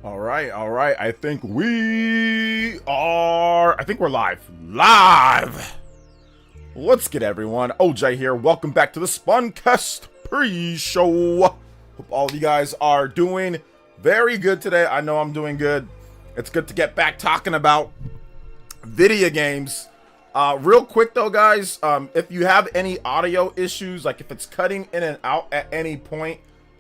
All right. I think we're live. Live! What's good, everyone? OJ here. Welcome back to the Spawncast pre-show. Hope all of you guys are doing very good today. I know I'm doing good. It's good to get back talking about video games. Real quick, though, guys, if you have any audio issues, like if it's cutting in and out at any point,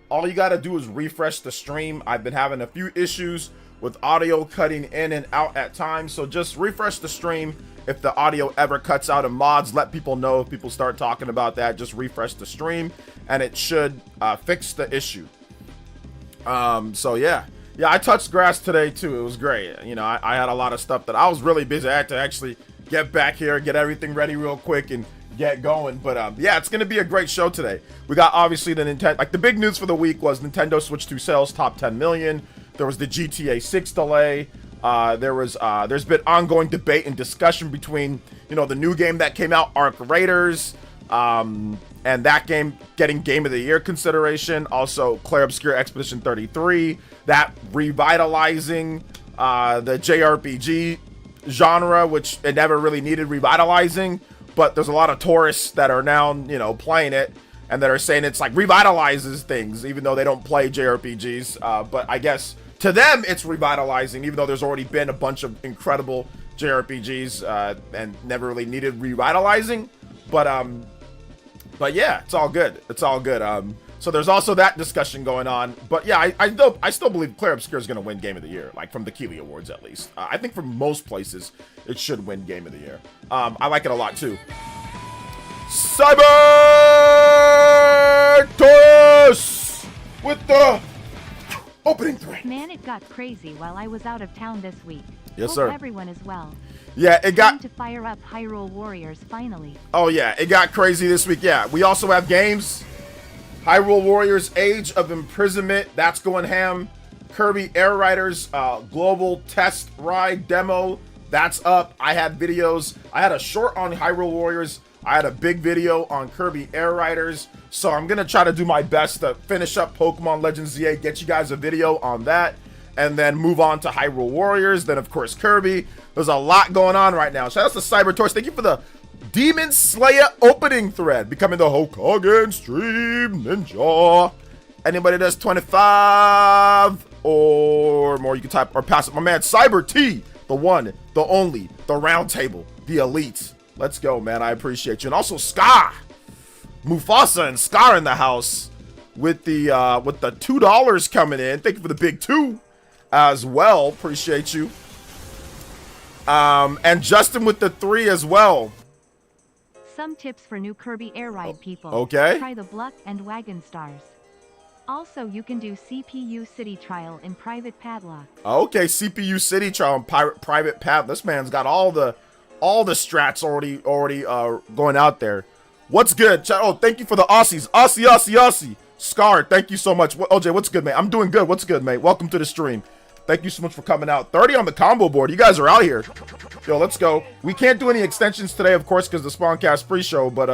all you gotta do is refresh the stream. I've been having a few issues with audio cutting in and out at times, so just refresh the stream. If the audio ever cuts out in mods, let people know. If people start talking about that, just refresh the stream and it should fix the issue. So yeah, I touched grass today too. It was great. You know, I had a lot of stuff that I was really busy. I had to actually get back here, get everything ready real quick and get going. But yeah, it's gonna be a great show today. We got obviously the Nintendo, like the big news for the week was Nintendo Switch 2 sales top 10 million. There was the GTA 6 delay. There's been ongoing debate and discussion between, you know, the new game that came out, Arc Raiders, and that game getting Game of the Year consideration. Also, Clair Obscur Expedition 33, that revitalizing the JRPG genre, which it never really needed revitalizing. But there's a lot of tourists that are now, you know, playing it and that are saying it's like revitalizes things, even though they don't play JRPGs. But I guess to them it's revitalizing, even though there's already been a bunch of incredible JRPGs and never really needed revitalizing. But yeah, it's all good. It's all good. So there's also that discussion going on. But yeah, I still believe Clair Obscur is going to win Game of the Year, like from the Keighley Awards at least. I think for most places it should win Game of the Year. I like it a lot too. Cyber Taurus with the opening thread. Man, it got crazy while I was out of town this week. Yes, Hope sir. Everyone is well. Yeah, it got Time to fire up Hyrule Warriors finally. Oh yeah, it got crazy this week. Yeah, we also have games. Hyrule Warriors Age of Imprisonment, that's going ham. Kirby Air Riders Global Test Ride Demo, that's up. I had videos. I had a short on Hyrule Warriors. I had a big video on Kirby Air Riders. So I'm going to try to do my best to finish up Pokemon Legends ZA, get you guys a video on that, and then move on to Hyrule Warriors. Then, of course, Kirby. There's a lot going on right now. Shout out to Cyber Taurus. Thank you for the Demon Slayer opening thread, becoming the Hokagen Stream Ninja. Anybody that's 25 or more, you can type or pass it. My man Cyber T, the one, the only, the round table, the elite. Let's go, man. I appreciate you. And also Scar, Mufasa and Scar in the house with the $2 coming in. Thank you for the big 2 as well. Appreciate you. And Justin with the 3 as well. Some tips for new Kirby Air Ride people. Okay. Try the Bluck and Wagon Stars. Also, you can do CPU City Trial in Private Padlock. Okay, CPU City Trial and Private Padlock. This man's got all the strats already going out there. What's good? Oh, thank you for the Aussies. Aussie. Scar, thank you so much. OJ, what's good, mate? I'm doing good. What's good, mate? Welcome to the stream. Thank you so much for coming out. 30 on the combo board. You guys are out here. Yo, let's go. We can't do any extensions today, of course, because the Spawncast pre-show, but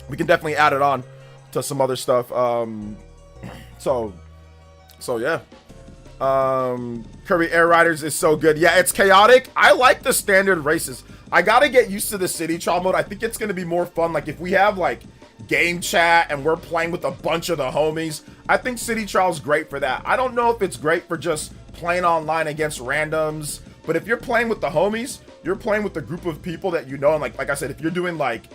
we can definitely add it on to some other stuff. So yeah. Kirby Air Riders is so good. Yeah, it's chaotic. I like the standard races. I gotta get used to the city trial mode. I think it's gonna be more fun. Like if we have like game chat and we're playing with a bunch of the homies, I think city trial is great for that. I don't know if it's great for just playing online against randoms, but if you're playing with the homies, you're playing with a group of people that you know, and like I said, if you're doing like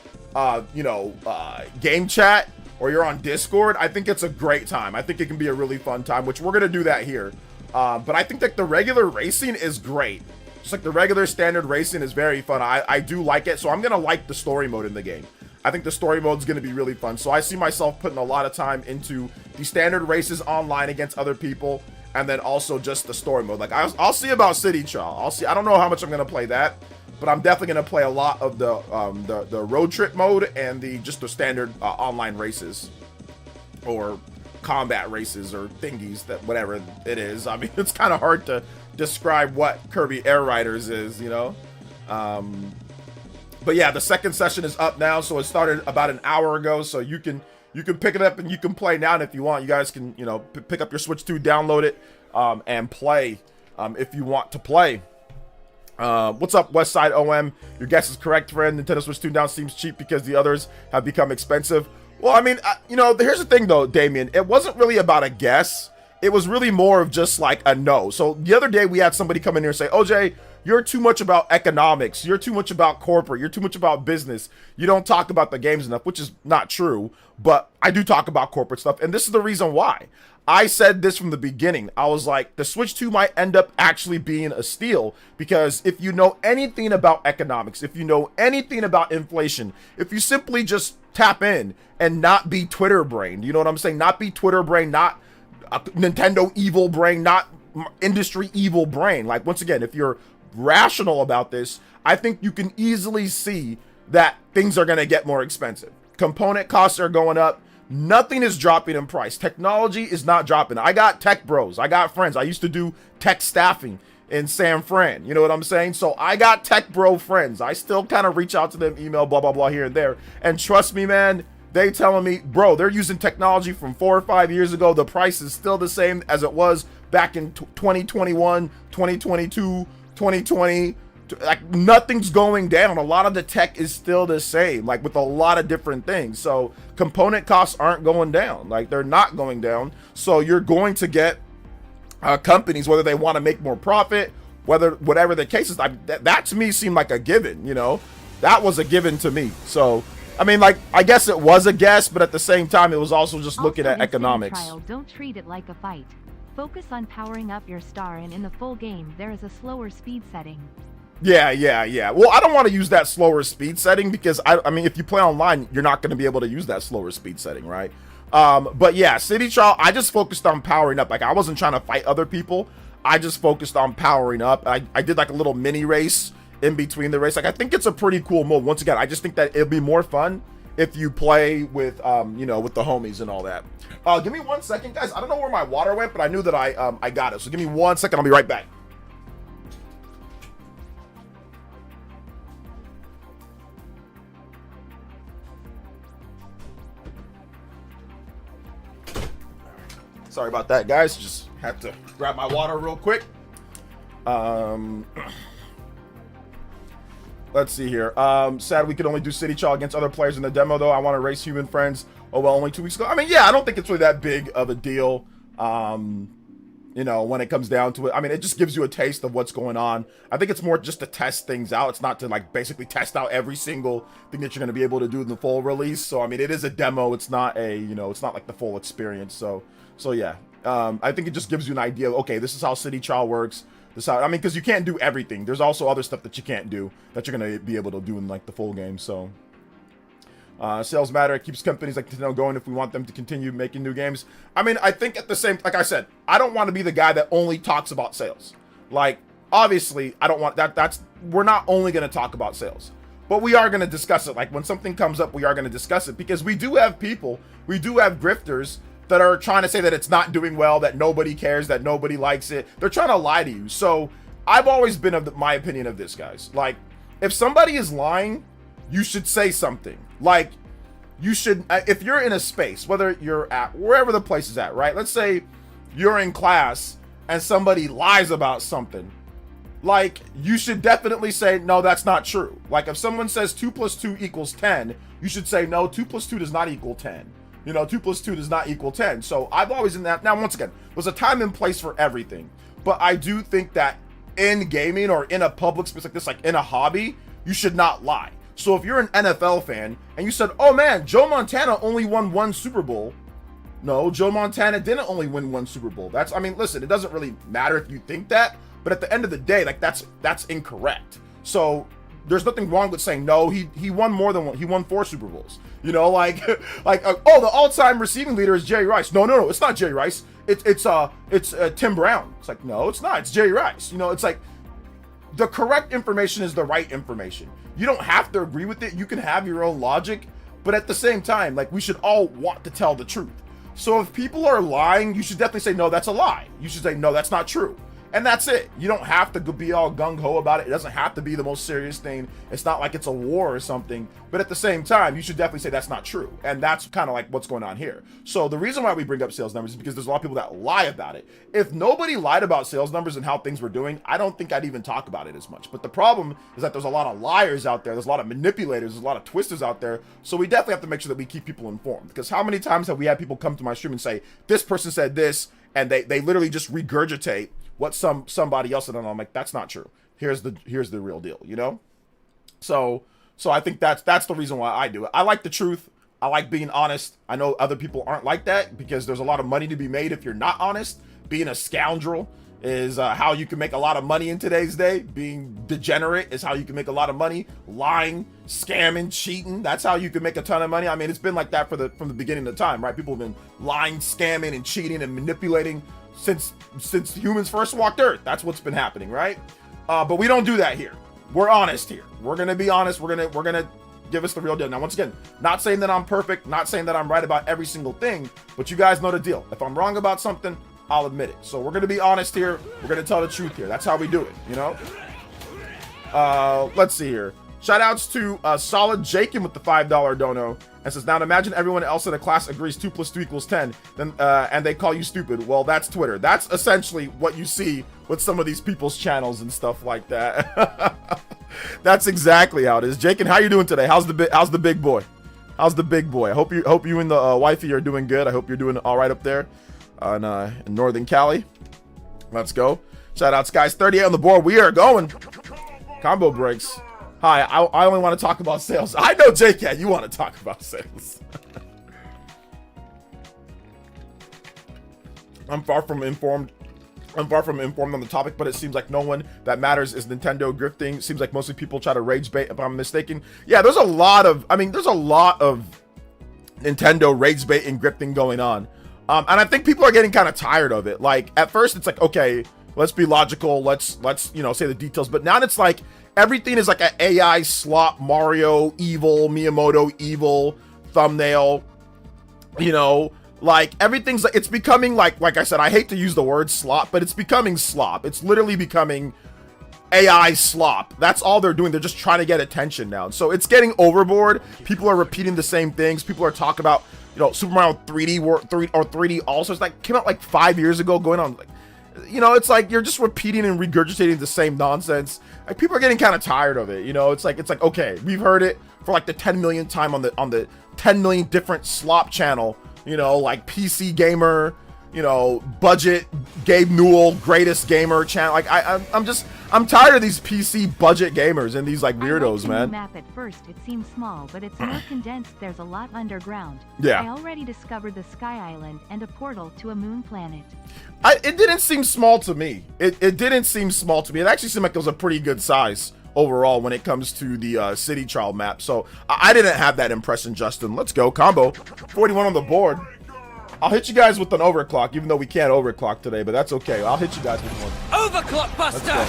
game chat or you're on Discord, I think it's a great time. I think it can be a really fun time, which we're gonna do that here. But I think that the regular racing is great. Just like the regular standard racing is very fun. I do like it, so I'm gonna like the story mode in the game. I think the story mode is going to be really fun. So I see myself putting a lot of time into the standard races online against other people, and then also just the story mode. Like I'll see about City Trial. I'll see. I don't know how much I'm going to play that, but I'm definitely going to play a lot of the road trip mode and just the standard online races or combat races or thingies, that whatever it is. I mean, it's kind of hard to describe what Kirby Air Riders is, you know. But yeah, the second session is up now, so it started about an hour ago, so you can pick it up and you can play now. And if you want, you guys can, you know, pick up your Switch 2, download it, and play if you want to play. What's up, Westside OM? Your guess is correct, friend. Nintendo Switch 2 down seems cheap because the others have become expensive. Well, I mean, you know, here's the thing though, Damien. It wasn't really about a guess. It was really more of just like a no. So the other day we had somebody come in here and say, OJ, you're too much about economics. You're too much about corporate. You're too much about business. You don't talk about the games enough, which is not true. But I do talk about corporate stuff. And this is the reason why. I said this from the beginning. I was like, the Switch 2 might end up actually being a steal, because if you know anything about economics, if you know anything about inflation, if you simply just tap in and not be Twitter brain, you know what I'm saying? Not be Twitter brain, not Nintendo evil brain, not industry evil brain. Like, once again, if you're rational about this, I think you can easily see that things are going to get more expensive. Component costs are going up. Nothing is dropping in price. Technology is not dropping. I got tech bros. I got friends. I used to do tech staffing in San Fran. You know what I'm saying? So I got tech bro friends. I still kind of reach out to them, email, blah, blah, blah, here and there. And trust me, man, they telling me, bro, they're using technology from 4 or 5 years ago. The price is still the same as it was back in 2021, 2022, 2020. Like, nothing's going down. A lot of the tech is still the same, like with a lot of different things. So component costs aren't going down. Like, they're not going down. So you're going to get companies, whether they want to make more profit, whatever the case is. That to me seemed like a given, you know. That was a given to me. So I mean, like, I guess it was a guess, but at the same time it was also just looking at economics. Trial, don't treat it like a fight. Focus on powering up your star, and in the full game there is a slower speed setting. Yeah. Well, I don't want to use that slower speed setting because I mean, if you play online, you're not going to be able to use that slower speed setting, right? But yeah, City Trial, I just focused on powering up. Like, I wasn't trying to fight other people. I just focused on powering up. I did like a little mini race in between the race. Like, I think it's a pretty cool mode. Once again, I just think that it'll be more fun if you play with, you know, with the homies and all that. Give me 1 second, guys. I don't know where my water went, but I knew that I got it. So give me 1 second. I'll be right back. Sorry about that, guys. Just had to grab my water real quick. Let's see here. Sad we could only do City Trial against other players in the demo, though. I want to race human friends. Oh, well, only 2 weeks ago. I mean, yeah, I don't think it's really that big of a deal, you know, when it comes down to it. I mean, it just gives you a taste of what's going on. I think it's more just to test things out. It's not to, like, basically test out every single thing that you're going to be able to do in the full release. So, I mean, it is a demo. It's not a, you know, it's not like the full experience. So yeah, I think it just gives you an idea of, okay, this is how City Trial works. This is how, I mean, because you can't do everything. There's also other stuff that you can't do that you're going to be able to do in, like, the full game. So, sales matter. It keeps companies like Nintendo going if we want them to continue making new games. I mean, I think at the same, like I said, I don't want to be the guy that only talks about sales. Like, obviously, I don't want that. We're not only going to talk about sales, but we are going to discuss it. Like, when something comes up, we are going to discuss it, because we do have people, we do have grifters that are trying to say that it's not doing well, that nobody cares, that nobody likes it. They're trying to lie to you. So I've always been of my opinion of this, guys. Like, if somebody is lying, you should say something. Like, you should, if you're in a space, whether you're at wherever the place is at, right? Let's say you're in class and somebody lies about something. Like, you should definitely say, no, that's not true. Like, if someone says 2 + 2 = 10, you should say, no, 2 + 2 does not equal 10. You know, 2 + 2 does not equal 10. So I've always in that. Now, once again, there's a time and place for everything. But I do think that in gaming or in a public space like this, like in a hobby, you should not lie. So if you're an NFL fan and you said, oh man, Joe Montana only won 1 Super Bowl. No, Joe Montana didn't only win 1 Super Bowl. I mean, listen, it doesn't really matter if you think that, but at the end of the day, like, that's incorrect. So there's nothing wrong with saying, no, he won more than 1. He won 4 Super Bowls. You know, like, oh, the all-time receiving leader is Jerry Rice. No, it's not Jerry Rice. It's Tim Brown. It's like, no, it's not. It's Jerry Rice. You know, it's like, the correct information is the right information. You don't have to agree with it. You can have your own logic, but at the same time, like, we should all want to tell the truth. So if people are lying, you should definitely say, no, that's a lie. You should say, no, that's not true. And that's it. You don't have to be all gung-ho about it. It doesn't have to be the most serious thing. It's not like it's a war or something. But at the same time, you should definitely say that's not true. And that's kind of like what's going on here. So the reason why we bring up sales numbers is because there's a lot of people that lie about it. If nobody lied about sales numbers and how things were doing, I don't think I'd even talk about it as much. But the problem is that there's a lot of liars out there. There's a lot of manipulators. There's a lot of twisters out there. So we definitely have to make sure that we keep people informed. Because how many times have we had people come to my stream and say, this person said this, and they literally just regurgitate what somebody else said, and I'm like, that's not true. Here's the real deal, you know? So I think that's the reason why I do it. I like the truth. I like being honest. I know other people aren't like that because there's a lot of money to be made if you're not honest. Being a scoundrel is how you can make a lot of money in today's day. Being degenerate is how you can make a lot of money. Lying, scamming, cheating, that's how you can make a ton of money. I mean, it's been like that from the beginning of time, right? People have been lying, scamming, and cheating and manipulating since humans first walked Earth. That's what's been happening, right? But we don't do that here. We're honest here. We're gonna be honest. We're gonna give us the real deal. Now, once again, not saying that I'm perfect, not saying that I'm right about every single thing, but you guys know the deal. If I'm wrong about something, I'll admit it. So we're gonna be honest here. We're gonna tell the truth here. That's how we do it, you know? Let's see here. Shout outs to Solid Jakin with the $5 dono, and says, now imagine everyone else in the class agrees 2 + 2 = 10, then and they call you stupid. Well, that's Twitter. That's essentially what you see with some of these people's channels and stuff like that. That's exactly how it is. Jakin, how you doing today? How's the big boy? How's the big boy? I hope you and the wifey are doing good. I hope you're doing all right up there in Northern Cali. Let's go. Shout outs, guys. 38 on the board. We are going. Combo breaks. Hi, I only want to talk about sales. I know, JCat, you want to talk about sales. I'm far from informed on the topic, but it seems like no one that matters is Nintendo grifting. Seems like mostly people try to rage bait, if I'm mistaken. Yeah, there's a lot of Nintendo rage bait and grifting going on. And I think people are getting kind of tired of it. Like, at first it's like, okay, let's be logical. Let's say the details. But now it's like, everything is like an AI slop, Mario evil, Miyamoto evil thumbnail, like everything's like, it's becoming like I said, I hate to use the word slop, but it's becoming slop. It's literally becoming AI slop. That's all they're doing. They're just trying to get attention now. So it's getting overboard. People are repeating the same things. People are talking about, Super Mario 3D or 3D All-Stars, like came out like 5 years ago, going on like, it's like you're just repeating and regurgitating the same nonsense. Like, people are getting kind of tired of it. It's like okay, we've heard it for like the 10 millionth time on the 10 million different slop channel. Like PC Gamer, budget Gabe Newell greatest gamer channel. Like I'm tired of these PC budget gamers and these like weirdos, man. Map at first it seems small, but it's more condensed. There's a lot underground. Yeah. I already discovered the Sky Island and a portal to a moon planet. It didn't seem small to me. It didn't seem small to me. It actually seemed like it was a pretty good size overall when it comes to the city trial map. So I didn't have that impression, Justin. Let's go. Combo. 41 on the board. I'll hit you guys with an overclock, even though we can't overclock today, but that's okay. I'll hit you guys with one. Overclock Buster!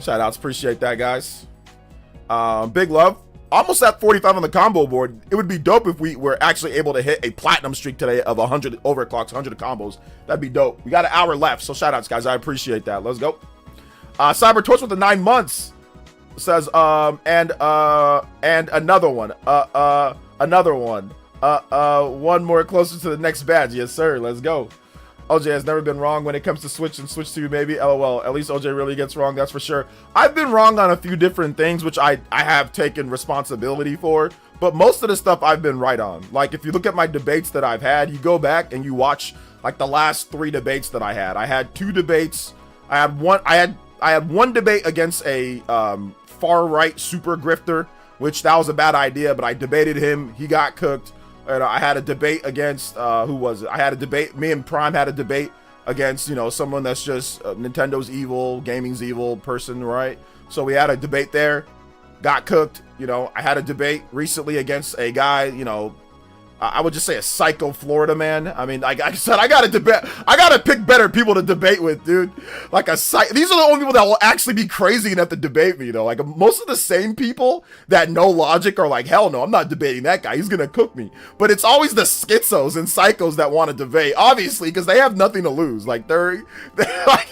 Shout outs. Appreciate that, guys. Big love. Almost at 45 on the combo board. It would be dope if we were actually able to hit a platinum streak today of 100 overclocks, 100 combos. That'd be dope. We got an hour left, so shout outs, guys. I appreciate that. Let's go. Cyber Torch with the 9 months says, and another one. Another one. One more closer to the next badge. Yes, sir. Let's go. OJ has never been wrong when it comes to Switch and Switch 2, maybe. LOL. At least OJ really gets wrong, that's for sure. I've been wrong on a few different things, which I have taken responsibility for. But most of the stuff I've been right on. Like, if you look at my debates that I've had, you go back and you watch, like, the last 3 debates that I had. I had 2 debates. I had one debate against a far-right super grifter, which that was a bad idea, but I debated him. He got cooked. And I had a debate against, who was it? I had a debate, me and Prime had a debate against, someone that's just Nintendo's evil, gaming's evil person, right? So we had a debate there, got cooked. I had a debate recently against a guy, I would just say a psycho Florida man. I mean, like I said, I gotta pick better people to debate with, dude. Like these are the only people that will actually be crazy enough to debate me, though. Like most of the same people that know logic are like, hell no, I'm not debating that guy. He's gonna cook me. But it's always the schizos and psychos that want to debate, obviously, because they have nothing to lose. Like they're like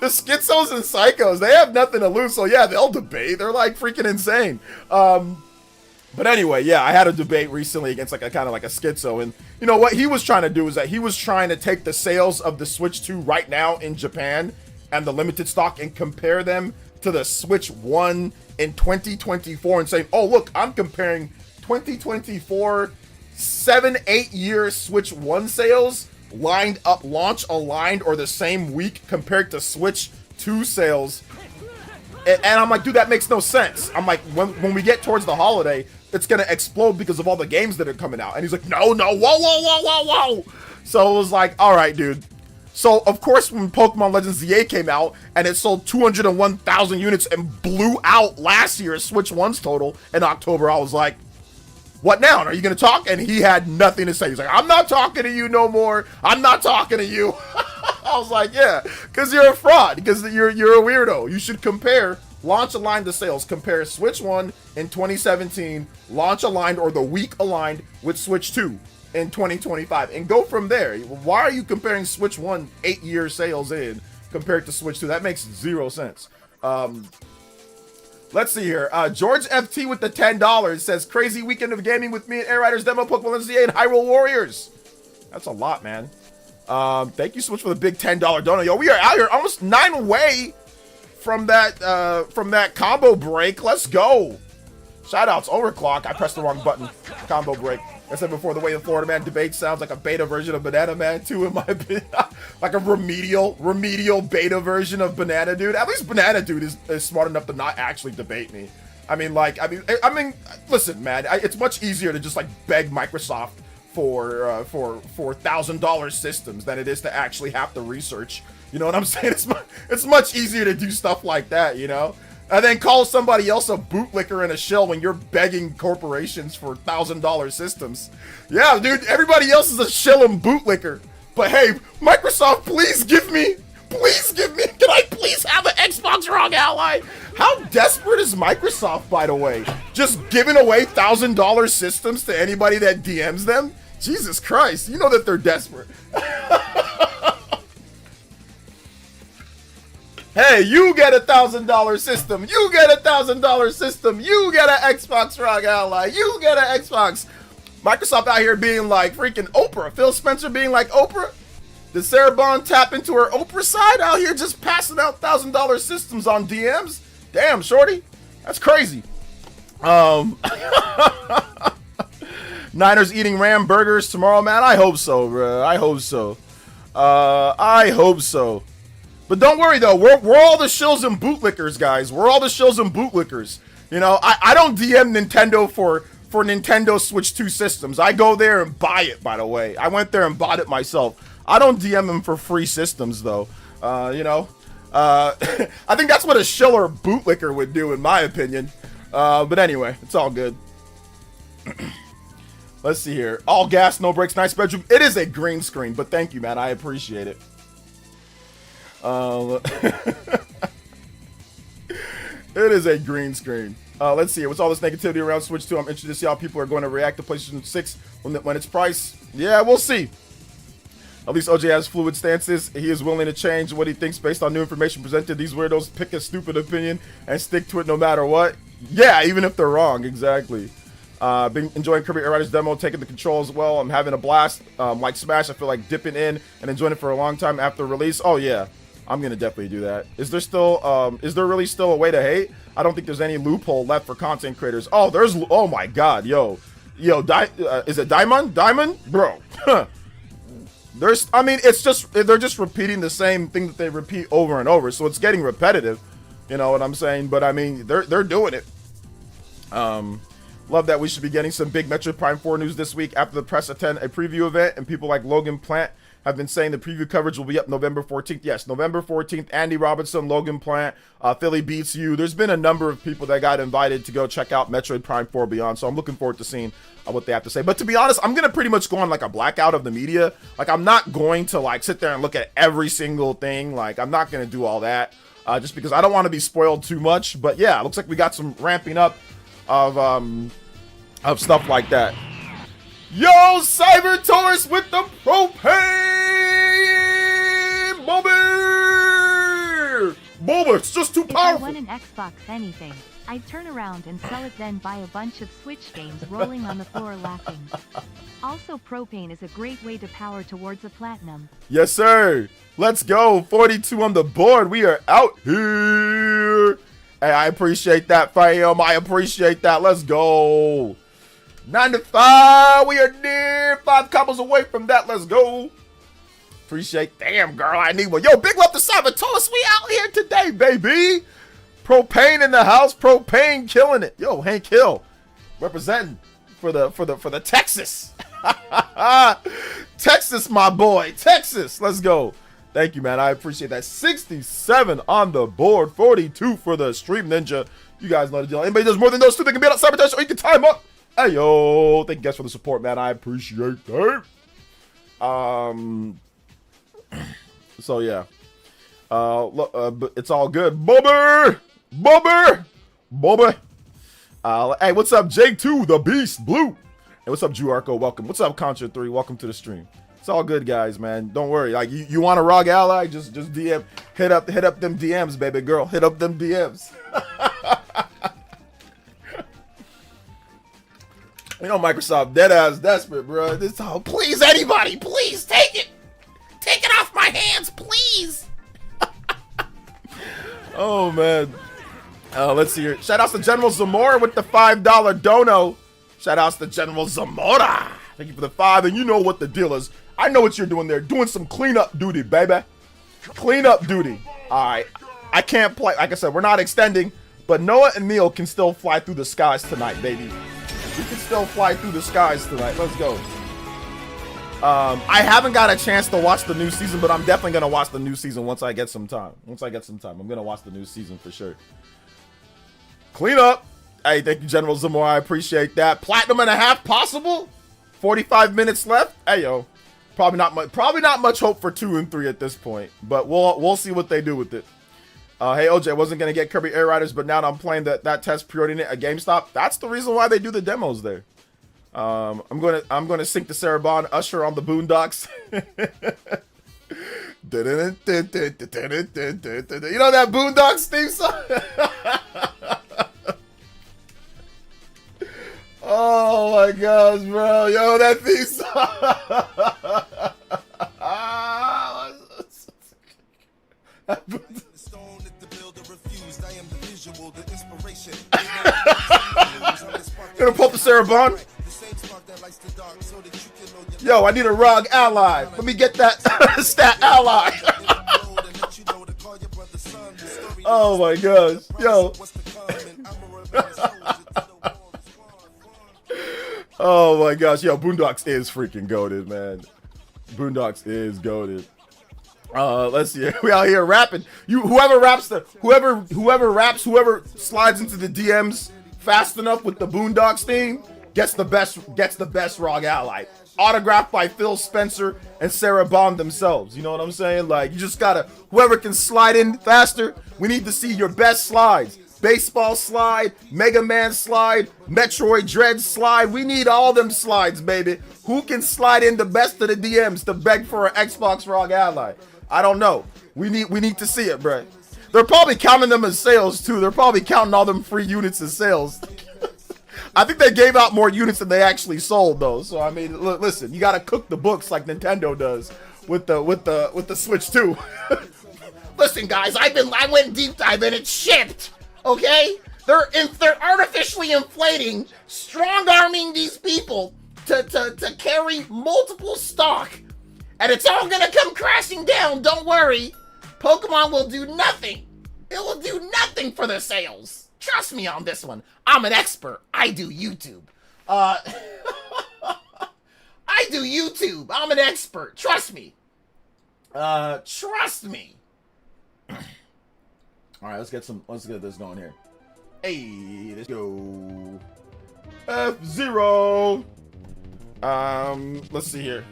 the schizos and psychos, they have nothing to lose. So yeah, they'll debate. They're like freaking insane. But anyway, yeah, I had a debate recently against like a kind of like a schizo, and you know what he was trying to do is that he was trying to take the sales of the Switch 2 right now in Japan and the limited stock and compare them to the Switch 1 in 2024 and saying, oh look, I'm comparing 2024 7-8 year Switch 1 sales lined up, launch aligned or the same week compared to Switch 2 sales. And I'm like, dude, that makes no sense. I'm like, when we get towards the holiday, it's gonna explode because of all the games that are coming out. And he's like, no, whoa. So it was like, all right, dude. So of course, when Pokemon Legends ZA came out and it sold 201,000 units and blew out last year's Switch 1's total in October, I was like, what now? Are you gonna talk? And he had nothing to say. He's like, I'm not talking to you no more. I'm not talking to you. I was like, yeah, because you're a fraud, because you're a weirdo. You should compare launch aligned to sales. Compare Switch 1 in 2017, launch aligned or the week aligned with Switch 2 in 2025, and go from there. Why are you comparing Switch 1 8-year sales in compared to Switch 2? That makes zero sense. Let's see here. George FT with the $10 says, crazy weekend of gaming with me and Air Riders demo, Pokemon ZA, and Hyrule Warriors. That's a lot, man. Thank you so much for the big $10 donut. Yo, we are out here almost 9 away from that combo break. Let's go. Shout outs, overclock. I pressed the wrong button. Combo break. I said before, the way the Florida Man debate sounds like a beta version of Banana Man 2 in my opinion. Like a remedial beta version of Banana Dude. At least Banana Dude is smart enough to not actually debate me. I mean, listen, man, it's much easier to just like beg Microsoft for $1,000 systems than it is to actually have to research. You know what I'm saying? It's much easier to do stuff like that, you know? And then call somebody else a bootlicker and a shill when you're begging corporations for $1,000 systems. Yeah, dude, everybody else is a shill and bootlicker. But hey, Microsoft, please give me, can I please have an Xbox ROG Ally? How desperate is Microsoft, by the way? Just giving away $1,000 systems to anybody that DMs them? Jesus Christ, you know that they're desperate. Hey, you get $1,000 system. You get $1,000 system. You get an Xbox ROG Ally. You get an Xbox. Microsoft out here being like freaking Oprah. Phil Spencer being like Oprah. Did Sarah Bond tap into her Oprah side out here just passing out $1,000 systems on DMs? Damn, shorty. That's crazy. Niners eating Ram burgers tomorrow, man. I hope so, bro. I hope so. I hope so. But don't worry, though. We're all the shills and bootlickers, guys. We're all the shills and bootlickers. You know, I don't DM Nintendo for Nintendo Switch 2 systems. I go there and buy it, by the way. I went there and bought it myself. I don't DM them for free systems, though. You know, I think that's what a shill or bootlicker would do, in my opinion. But anyway, it's all good. Let's see here. All gas, no brakes, nice bedroom. It is a green screen, but thank you, man. I appreciate it. It is a green screen. Let's see. What's all this negativity around Switch 2? I'm interested to see how people are going to react to PlayStation 6 when it's priced. Yeah, we'll see. At least OJ has fluid stances. He is willing to change what he thinks based on new information presented. These weirdos pick a stupid opinion and stick to it no matter what. Yeah, even if they're wrong. Exactly. Been enjoying Kirby Air Riders demo, taking the controls well. I'm having a blast. Like Smash, I feel like dipping in and enjoying it for a long time after release. Oh, yeah. I'm going to definitely do that. Is there really still a way to hate? I don't think there's any loophole left for content creators. Oh, oh my God, yo, is it Diamond? Bro, they're just repeating the same thing that they repeat over and over. So it's getting repetitive, you know what I'm saying? But I mean, they're doing it. Love that we should be getting some big Metroid Prime 4 news this week after the press attend a preview event and people like Logan Plant have been saying the preview coverage will be up November 14th. Yes, November 14th. Andy Robinson, Logan Plant, Philly Beats You. There's been a number of people that got invited to go check out Metroid Prime 4 Beyond, so I'm looking forward to seeing what they have to say. But to be honest, I'm going to pretty much go on like a blackout of the media. Like, I'm not going to like sit there and look at every single thing. Like, I'm not going to do all that just because I don't want to be spoiled too much. But yeah, it looks like we got some ramping up of stuff like that. Yo, Cyber Taurus with the propane! Bobby! Boba, it's just too powerful. If I won an Xbox anything, I'd turn around and sell it, then buy a bunch of Switch games rolling on the floor laughing. Also, propane is a great way to power towards a platinum. Yes, sir. Let's go. 42 on the board. We are out here. Hey, I appreciate that, fam. I appreciate that. Let's go. 95. We are near 5 combos away from that. Let's go. Appreciate. Damn, girl, I need one. Yo, big love to Cyber Taurus. We out here today, baby. Propane in the house. Propane killing it. Yo, Hank Hill representing for the Texas. Texas, my boy. Texas. Let's go. Thank you, man. I appreciate that. 67 on the board. 42 for the Stream Ninja. You guys know the deal. Anybody does more than those two, they can be on Cyber Taurus, or you can tie them up. Hey, yo. Thank you guys for the support, man. I appreciate that. So, yeah. Look, but it's all good. Bobber! Hey, what's up, J2, the Beast Blue? Hey, what's up, Drew Arco? Welcome. What's up, Contra 3? Welcome to the stream. It's all good, guys, man. Don't worry. Like, you want a ROG ally? Just DM. Hit up them DMs, baby girl. Hit up them DMs. You know, Microsoft deadass desperate, bro. This all. Please, anybody, please take it. Take it off my hands, please. Oh man. Let's see here. Shout outs to General Zamora with the $5 dono. Shout outs to General Zamora. Thank you for the 5. And you know what the deal is. I know what you're doing there. Doing some cleanup duty, baby. Cleanup duty. All right. I can't play. Like I said, we're not extending. But Noah and Neil can still fly through the skies tonight, baby. We can still fly through the skies tonight. Let's go. I haven't got a chance to watch the new season, but I'm definitely going to watch the new season once I get some time. I'm going to watch the new season for sure. Clean up. Hey, thank you, General Zamora. I appreciate that. Platinum and a half possible? 45 minutes left? Hey, yo. Probably not much hope for 2 and 3 at this point, but we'll see what they do with it. Hey, OJ, I wasn't going to get Kirby Air Riders, but now that I'm playing that test pre-ordering it at GameStop, that's the reason why they do the demos there. I'm gonna sync the Sarabon Usher on the Boondocks. You know that Boondocks theme song? Oh my gosh, bro. Yo, that theme song. Gonna pull up the Sarabon. Yo, I need a ROG ally. Let me get that stat ally. Oh my gosh. Yo. Oh my gosh. Yo, Boondocks is freaking goated, man. Boondocks is goated. Let's see. We out here rapping. Whoever slides into the DMs fast enough with the Boondocks theme gets the best ROG ally. Autographed by Phil Spencer and Sarah Bond themselves. You know what I'm saying? Like, you just gotta, whoever can slide in faster, we need to see your best slides. Baseball slide, Mega Man slide, Metroid Dread slide. We need all them slides, baby. Who can slide in the best of the DMs to beg for an Xbox ROG ally? I don't know. We need to see it, bro. They're probably counting them as sales too. They're probably counting all them free units as sales. I think they gave out more units than they actually sold, though. So I mean, listen, you gotta cook the books like Nintendo does with the Switch 2. Listen, guys, I went deep dive and it shipped. Okay, they're artificially inflating, strong arming these people to carry multiple stock, and it's all gonna come crashing down. Don't worry, Pokemon will do nothing. It will do nothing for the sales. Trust me on this one. I'm an expert. I do YouTube. I do YouTube. I'm an expert. Trust me. Trust me. All right, let's get this going here. Hey, let's go. F0. Let's see here.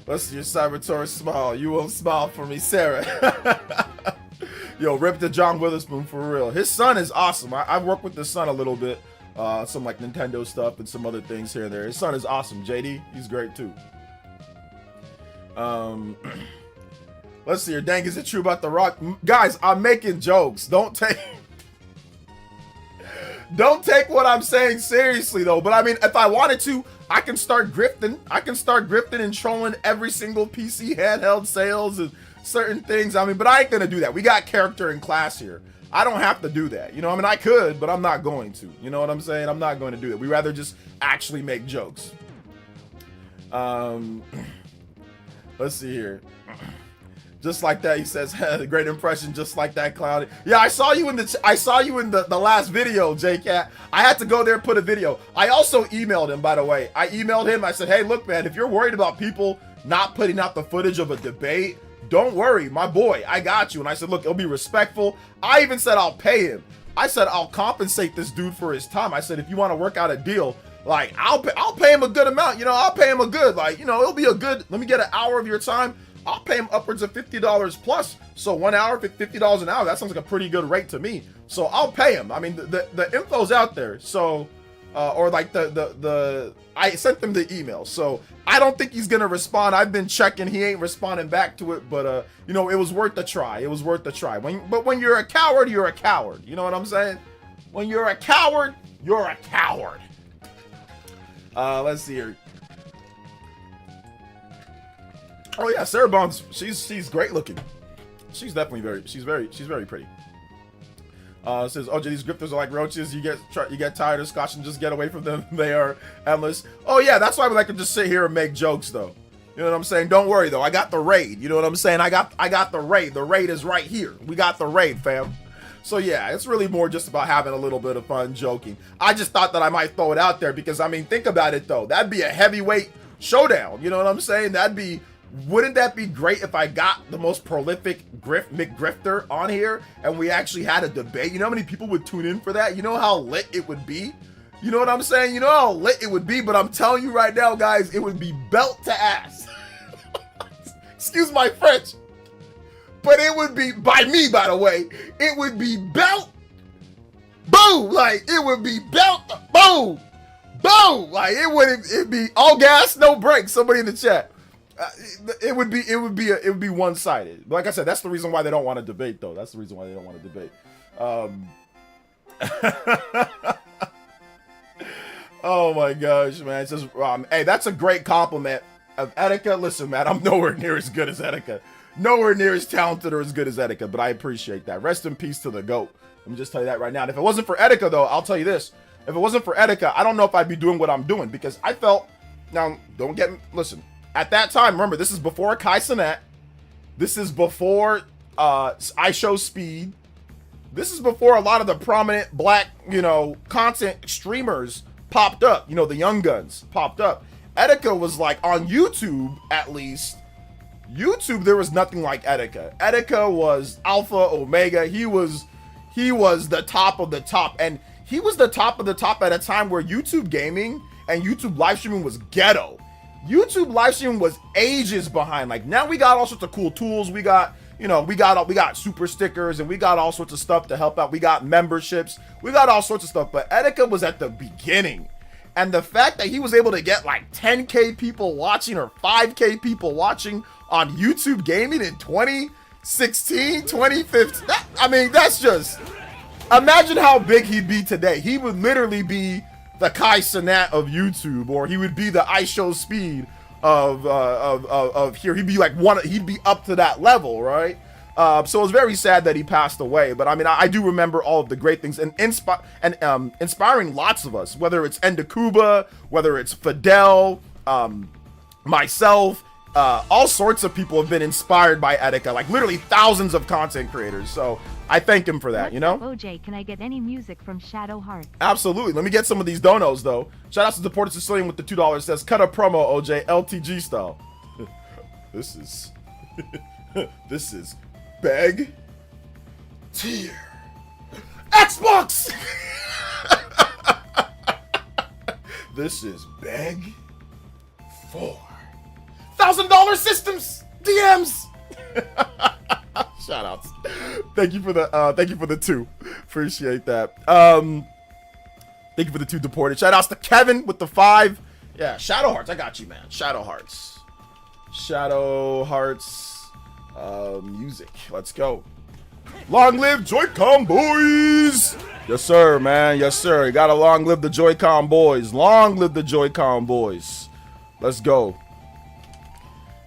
Let's see your Cybertaurus smile. You won't smile for me, Sarah. Yo, rip the John Witherspoon for real. His son is awesome. I've worked with his son a little bit. Some like Nintendo stuff and some other things here and there. His son is awesome. JD, he's great too. Let's see here. Dang, is it true about The Rock? Guys, I'm making jokes. Don't take what I'm saying seriously though. But I mean, if I wanted to, I can start grifting. I can start grifting and trolling every single PC handheld sales and certain things. I mean, but I ain't gonna do that. We got character in class here. I don't have to do that. You know, I mean, I could, but I'm not going to. You know what I'm saying? I'm not going to do it. We rather just actually make jokes. Let's see here. Just like that, he says, great impression, just like that, Cloudy. Yeah, I saw you in the last video, JCat. I had to go there and put a video. I also emailed him, by the way. I emailed him. I said, hey, look, man, if you're worried about people not putting out the footage of a debate, don't worry, my boy, I got you. And I said, look, it'll be respectful. I even said I'll pay him. I said I'll compensate this dude for his time. I said, if you want to work out a deal, like I'll pay him a good amount. You know, I'll pay him a good, like, you know, it'll be a good, let me get an hour of your time. I'll pay him upwards of $50 plus. So 1 hour, $50 an hour. That sounds like a pretty good rate to me. So I'll pay him. I mean, the info's out there. So, or like I sent them the email. So I don't think he's going to respond. I've been checking. He ain't responding back to it. But, you know, it was worth a try. It was worth a try. But when you're a coward, you're a coward. You know what I'm saying? When you're a coward, you're a coward. Let's see here. Oh yeah, Sarah Bonds, she's great looking. She's definitely she's very pretty. Says, OJ, these grifters are like roaches. You get tired of Scotch and just get away from them. They are endless. Oh yeah, that's why I like to just sit here and make jokes though. You know what I'm saying? Don't worry though, I got the raid. You know what I'm saying? I got the raid. The raid is right here. We got the raid, fam. So yeah, it's really more just about having a little bit of fun joking. I just thought that I might throw it out there because I mean, think about it though. That'd be a heavyweight showdown. You know what I'm saying? Wouldn't that be great if I got the most prolific McGrifter on here and we actually had a debate? You know how many people would tune in for that? You know how lit it would be? You know what I'm saying? You know how lit it would be, but I'm telling you right now, guys, it would be belt to ass. Excuse my French. But it would be, by me, by the way, it would be belt, boom, like, it would be belt, boom, boom, like, it'd be all gas, no brakes, somebody in the chat. It would be one-sided. Like I said, that's the reason why they don't want to debate, though. That's the reason why they don't want to debate. Oh my gosh, man! It says, hey, that's a great compliment of Etika. Listen, man, I'm nowhere near as good as Etika, nowhere near as talented or as good as Etika, but I appreciate that. Rest in peace to the GOAT. Let me just tell you that right now. And if it wasn't for Etika, though, I'll tell you this: if it wasn't for Etika, I don't know if I'd be doing what I'm doing because I felt. Now, don't get me. Listen. At that time, remember, this is before Kai Cenat. This is before iShowSpeed. This is before a lot of the prominent black, you know, content streamers popped up. You know, the young guns popped up. Etika was like, on YouTube, at least, YouTube, there was nothing like Etika. Etika was alpha, omega. He was the top of the top. And he was the top of the top at a time where YouTube gaming and YouTube live streaming was ghetto. YouTube live streaming was ages behind. Like now we got all sorts of cool tools. We got, you know, we got super stickers and we got all sorts of stuff to help out. We got memberships. We got all sorts of stuff. But Etika was at the beginning. And the fact that he was able to get like 10K people watching or 5K people watching on YouTube gaming in 2016, 2015. I mean, that's just, imagine how big he'd be today. He would literally be the Kai Cenat of YouTube, or he would be the iShowSpeed of here. He'd be like he'd be up to that level, right? So it was very sad that he passed away. But I mean, I do remember all of the great things and inspiring lots of us, whether it's Endakuba, whether it's Fidel, myself, all sorts of people have been inspired by Etika, like literally thousands of content creators. So I thank him for that, you know? OJ, can I get any music from Shadow Heart? Absolutely. Let me get some of these donos, though. Shout out to the Porter Sicilian with the $2. Says, cut a promo, OJ, LTG style. This is this is beg tier Xbox. This is beg for $1,000 systems DMs. Shout outs. Thank you for the 2. Appreciate that. Thank you for the 2 deported. Shout outs to Kevin with the 5. Yeah, Shadow Hearts. I got you, man. Shadow Hearts. Shadow Hearts music. Let's go. Long live Joy-Con boys. Yes, sir, man. Yes, sir. You gotta long live the Joy-Con boys. Long live the Joy-Con boys. Let's go.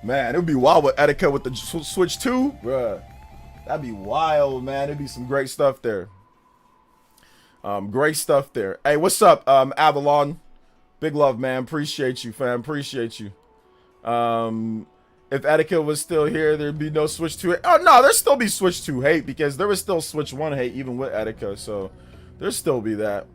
Man, it would be wild with etiquette with the Switch 2. Bruh. That'd be wild, man. It'd be some great stuff there. Great stuff there. Hey, what's up, Avalon? Big love, man. Appreciate you, fam. Appreciate you. If etiquette was still here, there'd be no Switch 2 hate. Oh, no, there'd still be Switch 2 hate because there was still Switch 1 hate even with etiquette, so there'd still be that.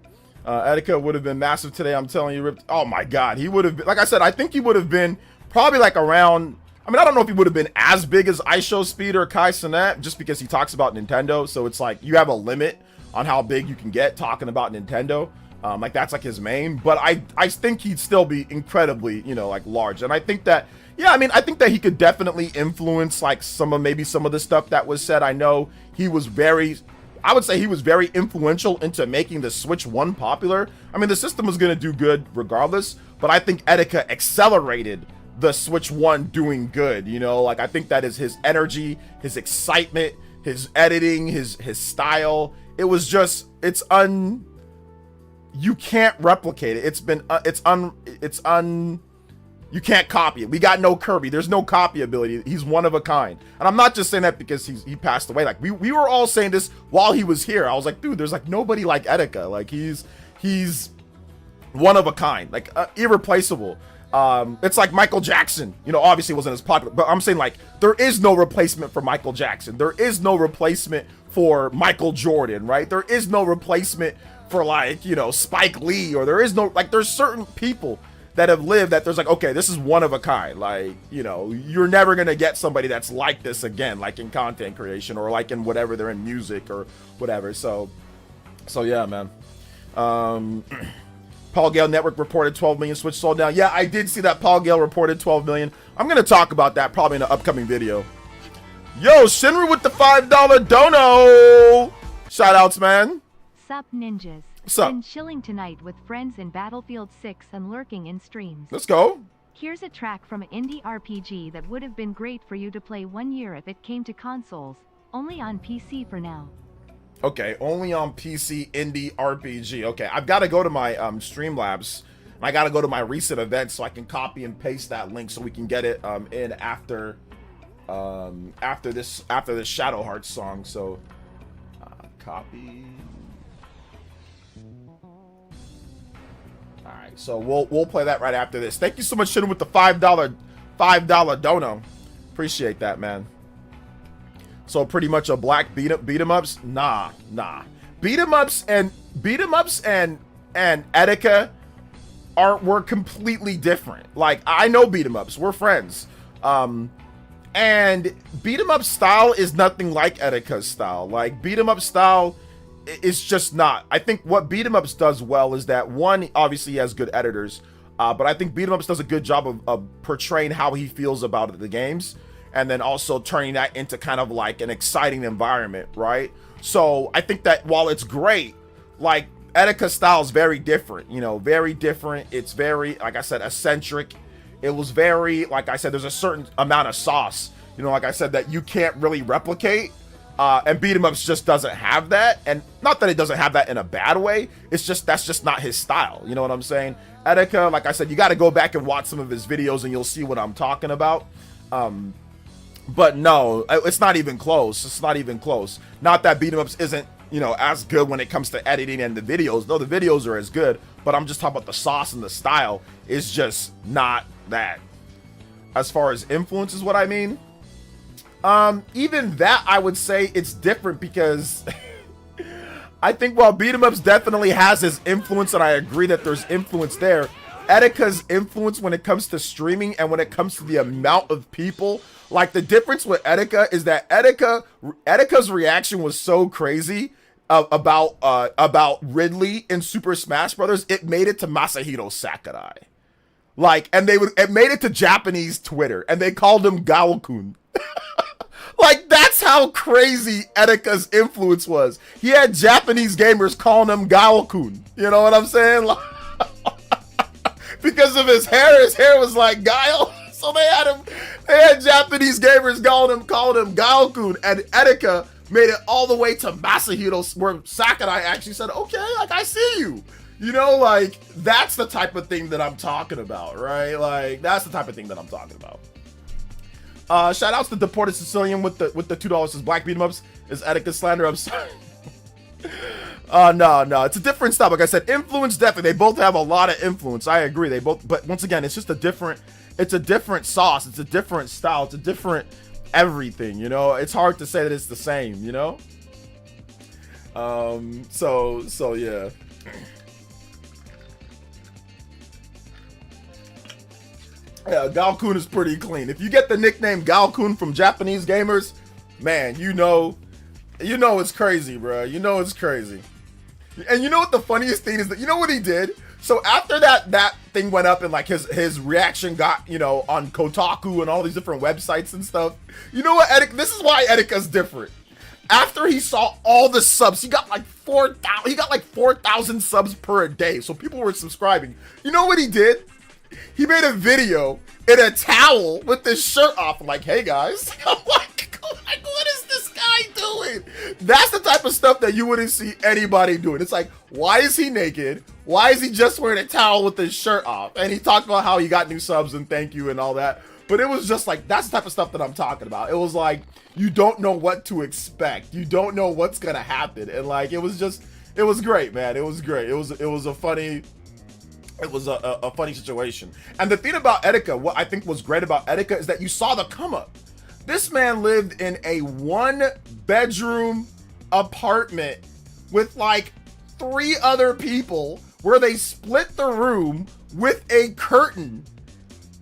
Etiquette would have been massive today, I'm telling you. Ripped. Oh, my God. He would have been, like I said, I think he would have been probably like around... I mean, I don't know if he would have been as big as iShowSpeed or Kai Cenat, just because he talks about Nintendo. So it's like you have a limit on how big you can get talking about Nintendo. Like that's like his main. But I think he'd still be incredibly, you know, like large. And I think that, yeah, I mean, I think that he could definitely influence like maybe some of the stuff that was said. I know he was I would say he was very influential into making the Switch 1 popular. I mean, the system was going to do good regardless, but I think etiquette accelerated the Switch 1 doing good, you know? Like, I think that is his energy, his excitement, his editing, his style. It was just, you can't replicate it. You can't copy it. We got no Kirby. There's no copy ability. He's one of a kind. And I'm not just saying that because he passed away. Like, we were all saying this while he was here. I was like, dude, there's like nobody like Etika. Like, he's one of a kind, like irreplaceable. It's like Michael Jackson, you know, obviously wasn't as popular, but I'm saying like there is no replacement for Michael Jackson. There is no replacement for Michael Jordan, right? There is no replacement for like, you know, Spike Lee, or there is no, like, there's certain people that have lived that there's like, okay, this is one of a kind. Like, you know, you're never going to get somebody that's like this again, like in content creation or like in whatever they're in music or whatever. So yeah, man. Paul Gale Network reported 12 million Switch sold down. Yeah, I did see that Paul Gale reported 12 million. I'm going to talk about that probably in an upcoming video. Yo, Shinru with the $5 dono. Shout outs, man. Sup, ninjas. Sup? Been chilling tonight with friends in Battlefield 6 and lurking in streams. Let's go. Here's a track from an indie RPG that would have been great for you to play 1 year if it came to consoles. Only on PC for now. Okay, only on PC indie RPG. Okay, I've got to go to my Streamlabs. I got to go to my recent events so I can copy and paste that link so we can get it in after this Shadow Hearts song. So copy. All right, so we'll play that right after this. Thank you so much, Shin, with the $5 dono. Appreciate that, man. So pretty much a black beat 'em ups? Nah. Beat 'em ups and Etika were completely different. Like, I know beat 'em ups, we're friends. And beat 'em up style is nothing like Etika's style. Like, beat 'em up style is just not. I think what beat 'em ups does well is that, one, obviously he has good editors, but I think beat 'em ups does a good job of portraying how he feels about the games. And then also turning that into kind of like an exciting environment, right? So I think that while it's great, like, Etika's style is very different, you know, very different. It's very, like I said, eccentric. It was very, like I said, there's a certain amount of sauce, you know, like I said, that you can't really replicate. And beat 'em ups just doesn't have that. And not that it doesn't have that in a bad way. It's just, that's just not his style. You know what I'm saying? Etika, like I said, you got to go back and watch some of his videos and you'll see what I'm talking about. But no, it's not even close. It's not even close. Not that beat 'em ups isn't, you know, as good when it comes to editing and the videos. No, the videos are as good, but I'm just talking about the sauce and the style is just not that. As far as influence is what I mean. Even that, I would say it's different because I think while beat 'em ups definitely has his influence, and I agree that there's influence there, Etika's influence when it comes to streaming and when it comes to the amount of people. Like, the difference with Etika is that Etika's reaction was so crazy about Ridley in Super Smash Brothers. It made it to Masahiro Sakurai. Like, and it made it to Japanese Twitter, and they called him Gaokun. Like, that's how crazy Etika's influence was. He had Japanese gamers calling him Gaokun. You know what I'm saying? Like, because of his hair was like Guile. So they had Japanese gamers calling him Gaokun, and Etika made it all the way to Masahiro, where Sakurai actually said, okay, like, I see you. You know, like, that's the type of thing that I'm talking about, right? Like, that's the type of thing that I'm talking about. Shout outs to Deported Sicilian with the $2 says Black Beat 'em Ups is Etika slander. I'm sorry. No, it's a different style. Like I said, influence, definitely. They both have a lot of influence. I agree. They both, but once again, it's just a different sauce. It's a different style. It's a different everything, you know? It's hard to say that it's the same, you know? So yeah. Yeah, Gaokun is pretty clean. If you get the nickname Gaokun from Japanese gamers, man, you know it's crazy, bro. You know it's crazy. And you know what the funniest thing is? That you know what he did? So after that thing went up and like his reaction got, you know, on Kotaku and all these different websites and stuff. You know what, this is why Etika's different. After he saw all the subs, he got like 4,000 subs per day. So people were subscribing. You know what he did? He made a video in a towel with his shirt off. I'm like, hey guys. I'm like, what is this guy doing? That's the type of stuff that you wouldn't see anybody doing. It's like, why is he naked? Why is he just wearing a towel with his shirt off? And he talked about how he got new subs and thank you and all that. But it was just like, that's the type of stuff that I'm talking about. It was like, you don't know what to expect. You don't know what's gonna happen. And like, it was great, man. It was great. It was a funny situation. And the thing about Etika, what I think was great about Etika is that you saw the come up. This man lived in a 1-bedroom apartment with like 3 other people where they split the room with a curtain.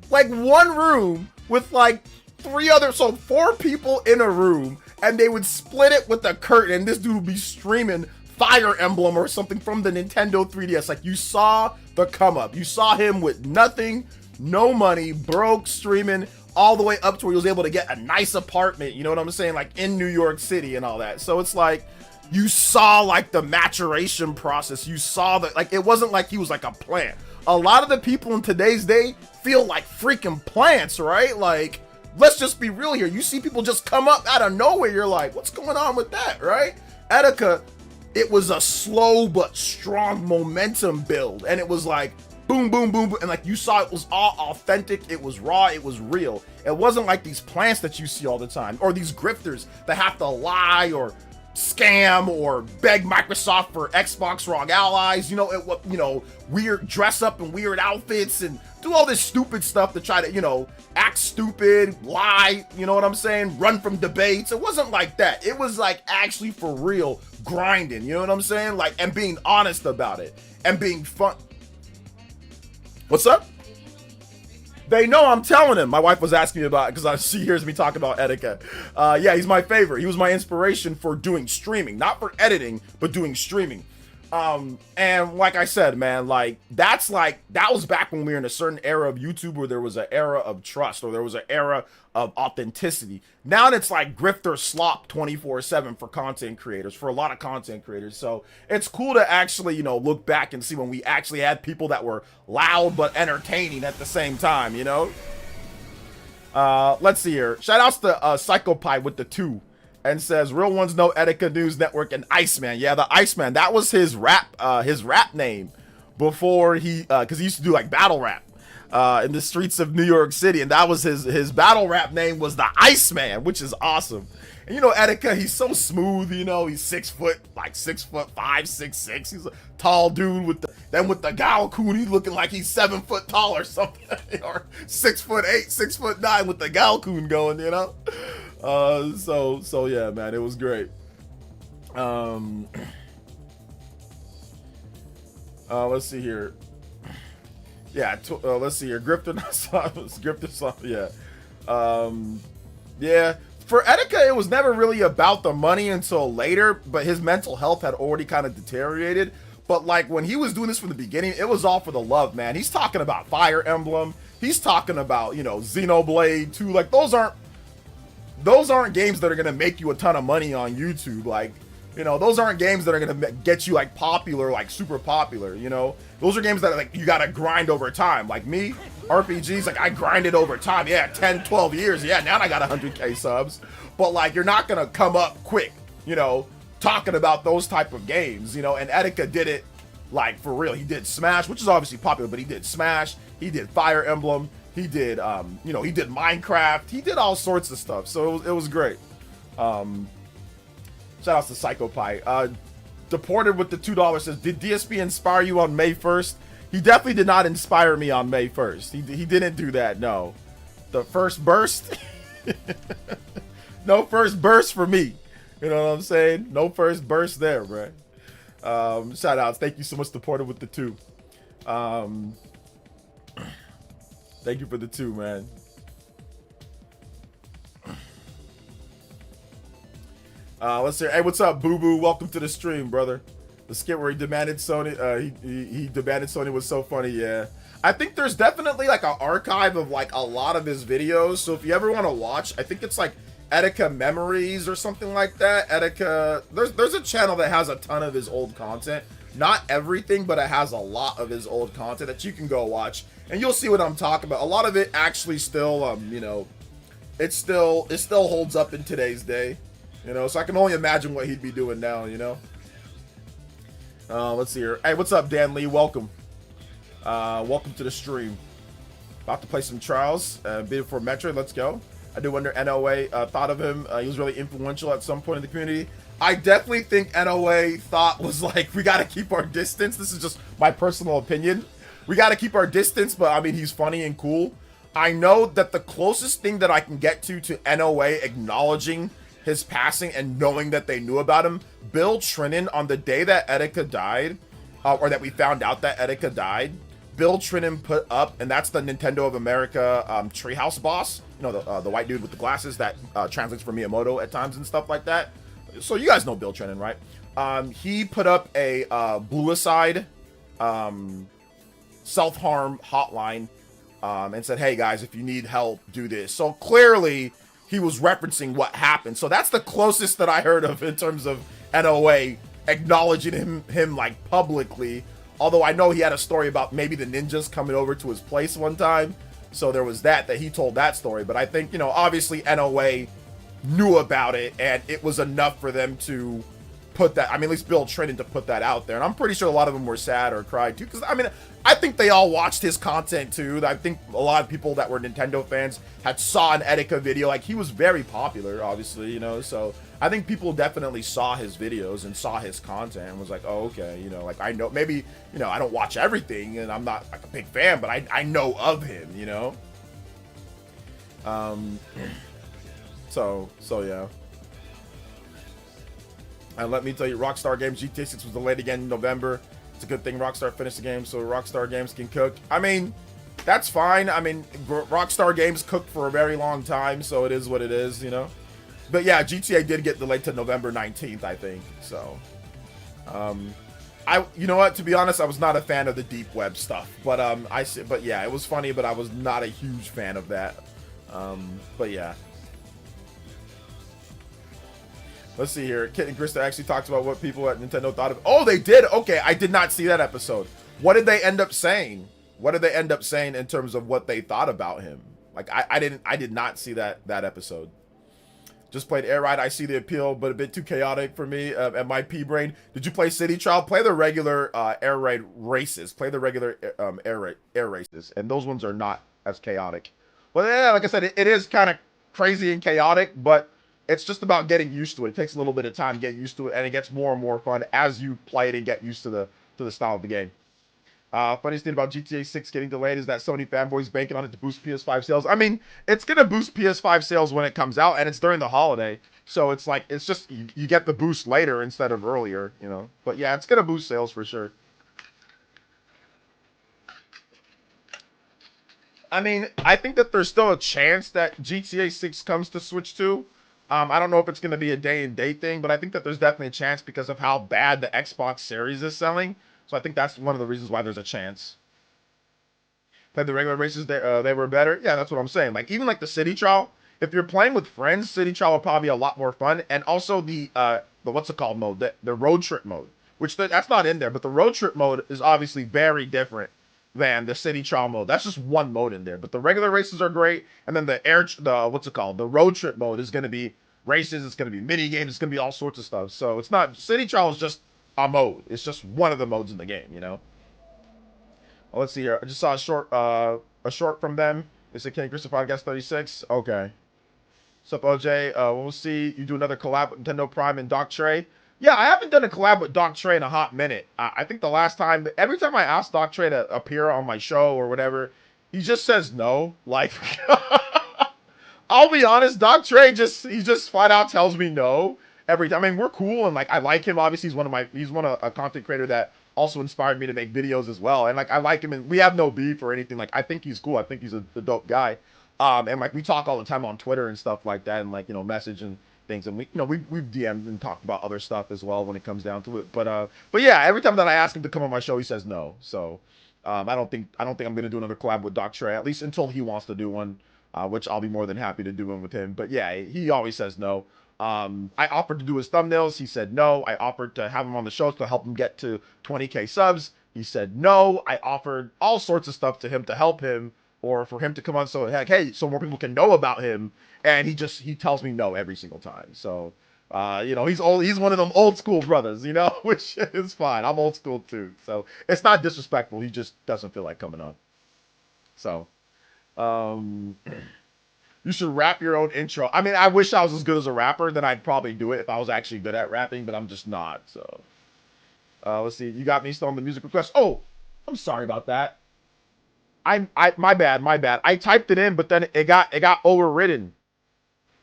Like, one room with like 4 people in a room, and they would split it with a curtain, and this dude would be streaming Fire Emblem or something from the Nintendo 3DS. Like, you saw the come up. You saw him with nothing, no money, broke, streaming all the way up to where he was able to get a nice apartment, you know what I'm saying, like in New York City and all that. So it's like, you saw like the maturation process. You saw that, like, it wasn't like he was like a plant. A lot of the people in today's day feel like freaking plants, right? Like, let's just be real here. You see people just come up out of nowhere. You're like, what's going on with that, right? Etika, it was a slow but strong momentum build, and it was like boom, boom, boom, boom, and like you saw, it was all authentic, it was raw, it was real. It wasn't like these plants that you see all the time, or these grifters that have to lie or scam or beg Microsoft for Xbox ROG allies, you know, weird dress up in weird outfits and do all this stupid stuff to try to, you know, act stupid, lie, you know what I'm saying, run from debates. It wasn't like that. It was like actually for real grinding, you know what I'm saying, like, and being honest about it and being fun. What's up? They know, I'm telling him. My wife was asking me about it because she hears me talk about Etika. Yeah, he's my favorite. He was my inspiration for doing streaming, not for editing, but doing streaming. And like I said, man, like that was back when we were in a certain era of YouTube where there was an era of trust, or there was an era of authenticity. Now it's like grifter slop 24/7 for content creators, for a lot of content creators. So it's cool to actually, you know, look back and see when we actually had people that were loud but entertaining at the same time, you know. Let's see here. Shout outs to Psychopie with the 2. And says, real ones know Etika News Network and Iceman. Yeah, the Iceman. That was his rap name before he, because he used to do like battle rap in the streets of New York City, and that was his battle rap name was the Iceman, which is awesome. And you know, Etika, he's so smooth. You know, he's 6 foot, like 6'5", 6'6". He's a tall dude with the Gaokun. He's looking like he's 7 foot tall or something, or 6'8", 6'9" with the Gaokun going. You know. So yeah, man, it was great. Let's see here. Yeah, let's see here. Grifter, Grifter, yeah. Yeah. For Etika, it was never really about the money until later, but his mental health had already kind of deteriorated. But like when he was doing this from the beginning, it was all for the love, man. He's talking about Fire Emblem. He's talking about, you know, Xenoblade 2. Like those aren't games that are gonna make you a ton of money on YouTube. Like, you know, those aren't games that are gonna get you like popular, like super popular. You know, those are games that like you gotta grind over time. Like me, RPGs, like I grinded over time. Yeah, 10, 12 years. Yeah, now I got 100K subs. But like, you're not gonna come up quick, you know, talking about those type of games, you know. And Etika did it like for real. He did Smash, which is obviously popular, but he did Smash. He did Fire Emblem. He did, you know, he did Minecraft. He did all sorts of stuff. So it was great. Shout outs to Psychopie. Deported with the $2 says, did DSP inspire you on May 1st? He definitely did not inspire me on May 1st. He didn't do that, no. The first burst? No first burst for me. You know what I'm saying? No first burst there, bro. Shout outs. Thank you so much, Deported with the 2. Thank you for the 2, man. Let's see. Hey, what's up, Boo Boo? Welcome to the stream, brother. The skit where he demanded Sony. He demanded Sony was so funny. Yeah, I think there's definitely like an archive of like a lot of his videos. So if you ever want to watch, I think it's like Etika Memories or something like that. Etika. There's a channel that has a ton of his old content. Not everything, but it has a lot of his old content that you can go watch, and you'll see what I'm talking about. A lot of it actually still, you know, it still holds up in today's day, you know. So I can only imagine what he'd be doing now, you know. Let's see here. Hey, what's up, Dan Lee? Welcome. Welcome to the stream. About to play some Trials. Bid for Metroid. Let's go. I do wonder NOA thought of him. He was really influential at some point in the community. I definitely think NOA thought was like, we got to keep our distance. This is just my personal opinion. We got to keep our distance, but I mean, he's funny and cool. I know that the closest thing that I can get to NOA acknowledging his passing and knowing that they knew about him, Bill Trinan, on the day that Etika died, or that we found out that Etika died, Bill Trinan put up, and that's the Nintendo of America Treehouse boss, you know, the white dude with the glasses that translates for Miyamoto at times and stuff like that. So you guys know Bill Trinan, right? He put up a Bluicide self-harm hotline and said, hey guys, if you need help, do this. So clearly he was referencing what happened. So that's the closest that I heard of in terms of NOA acknowledging him like publicly. Although I know he had a story about maybe the ninjas coming over to his place one time. So there was that he told that story. But I think, you know, obviously NOA knew about it, and it was enough for them to put that, I mean, at least Bill Trinan to put that out there. And I'm pretty sure a lot of them were sad or cried too, because I mean, I think they all watched his content too. I think a lot of people that were Nintendo fans had saw an Etika video. Like, he was very popular, obviously, you know, so I think people definitely saw his videos and saw his content and was like, oh, okay, you know, like, I know, maybe, you know, I don't watch everything and I'm not like a big fan, but I know of him, you know. So yeah. And let me tell you, Rockstar Games GTA 6 was delayed again in November. It's a good thing Rockstar finished the game so Rockstar Games can cook. I mean, that's fine. I mean, Rockstar Games cooked for a very long time, so it is what it is, you know. But yeah, GTA did get delayed to November 19th, I think. So, you know what? To be honest, I was not a fan of the deep web stuff. But but yeah, it was funny, but I was not a huge fan of that. But yeah. Let's see here. Kit and Krista actually talked about what people at Nintendo thought of. Oh, they did. Okay, I did not see that episode. What did they end up saying? What did they end up saying in terms of what they thought about him? Like, I did not see that episode. Just played Air Ride. I see the appeal, but a bit too chaotic for me and my P brain. Did you play City Trial? Play the regular Air Ride races. Play the regular air races, and those ones are not as chaotic. Well, yeah, like I said, it is kind of crazy and chaotic, but it's just about getting used to it. It takes a little bit of time to get used to it, and it gets more and more fun as you play it and get used to the style of the game. Funniest thing about GTA 6 getting delayed is that Sony fanboys banking on it to boost PS5 sales. I mean, it's going to boost PS5 sales when it comes out, and it's during the holiday. So it's like, it's just, you get the boost later instead of earlier, you know. But yeah, it's going to boost sales for sure. I mean, I think that there's still a chance that GTA 6 comes to Switch 2. I don't know if it's going to be a day and date thing, but I think that there's definitely a chance because of how bad the Xbox Series is selling. So I think that's one of the reasons why there's a chance. Played the regular races, they were better. Yeah, that's what I'm saying. Like even like the city trial, if you're playing with friends, city trial will probably be a lot more fun. And also the what's it called mode, the road trip mode, which that's not in there, but the road trip mode is obviously very different than the city trial mode. That's just one mode in there. But the regular races are great, and then the what's it called, the road trip mode is gonna be races. It's gonna be mini games. It's gonna be all sorts of stuff. So it's not city trial is just a mode. It's just one of the modes in the game, you know. Oh, let's see here. I just saw a short from them. They said, "Ken Chris Podcast 36." Okay. What's up, OJ? We'll see you do another collab with Nintendo Prime and Doc Trey. Yeah, I haven't done a collab with Doc Trey in a hot minute. I think the last time, every time I ask Doc Trey to appear on my show or whatever, he just says no. Like, I'll be honest, Doc Trey he just flat out tells me no every time. I mean, we're cool and like I like him. Obviously, he's one of a content creator that also inspired me to make videos as well. And like I like him and we have no beef or anything. Like I think he's cool. I think he's a dope guy. And like we talk all the time on Twitter and stuff like that and like, you know, message and things. And we've DM'd and talked about other stuff as well when it comes down to it. But yeah, every time that I ask him to come on my show, he says no. So I don't think I'm gonna do another collab with Doc Trey, at least until he wants to do one. Which I'll be more than happy to do one with him. But yeah, he always says no. I offered to do his thumbnails. He said no. I offered to have him on the show to help him get to 20K subs. He said no. I offered all sorts of stuff to him to help him or for him to come on so heck, hey, so more people can know about him. And he tells me no every single time. So, he's one of them old school brothers, which is fine. I'm old school too. So it's not disrespectful. He just doesn't feel like coming on. So, you should rap your own intro. I mean, I wish I was as good as a rapper. Then I'd probably do it if I was actually good at rapping, but I'm just not. So, let's see. You got me still on the music request. Oh, I'm sorry about that. My bad. I typed it in, but then it got overridden.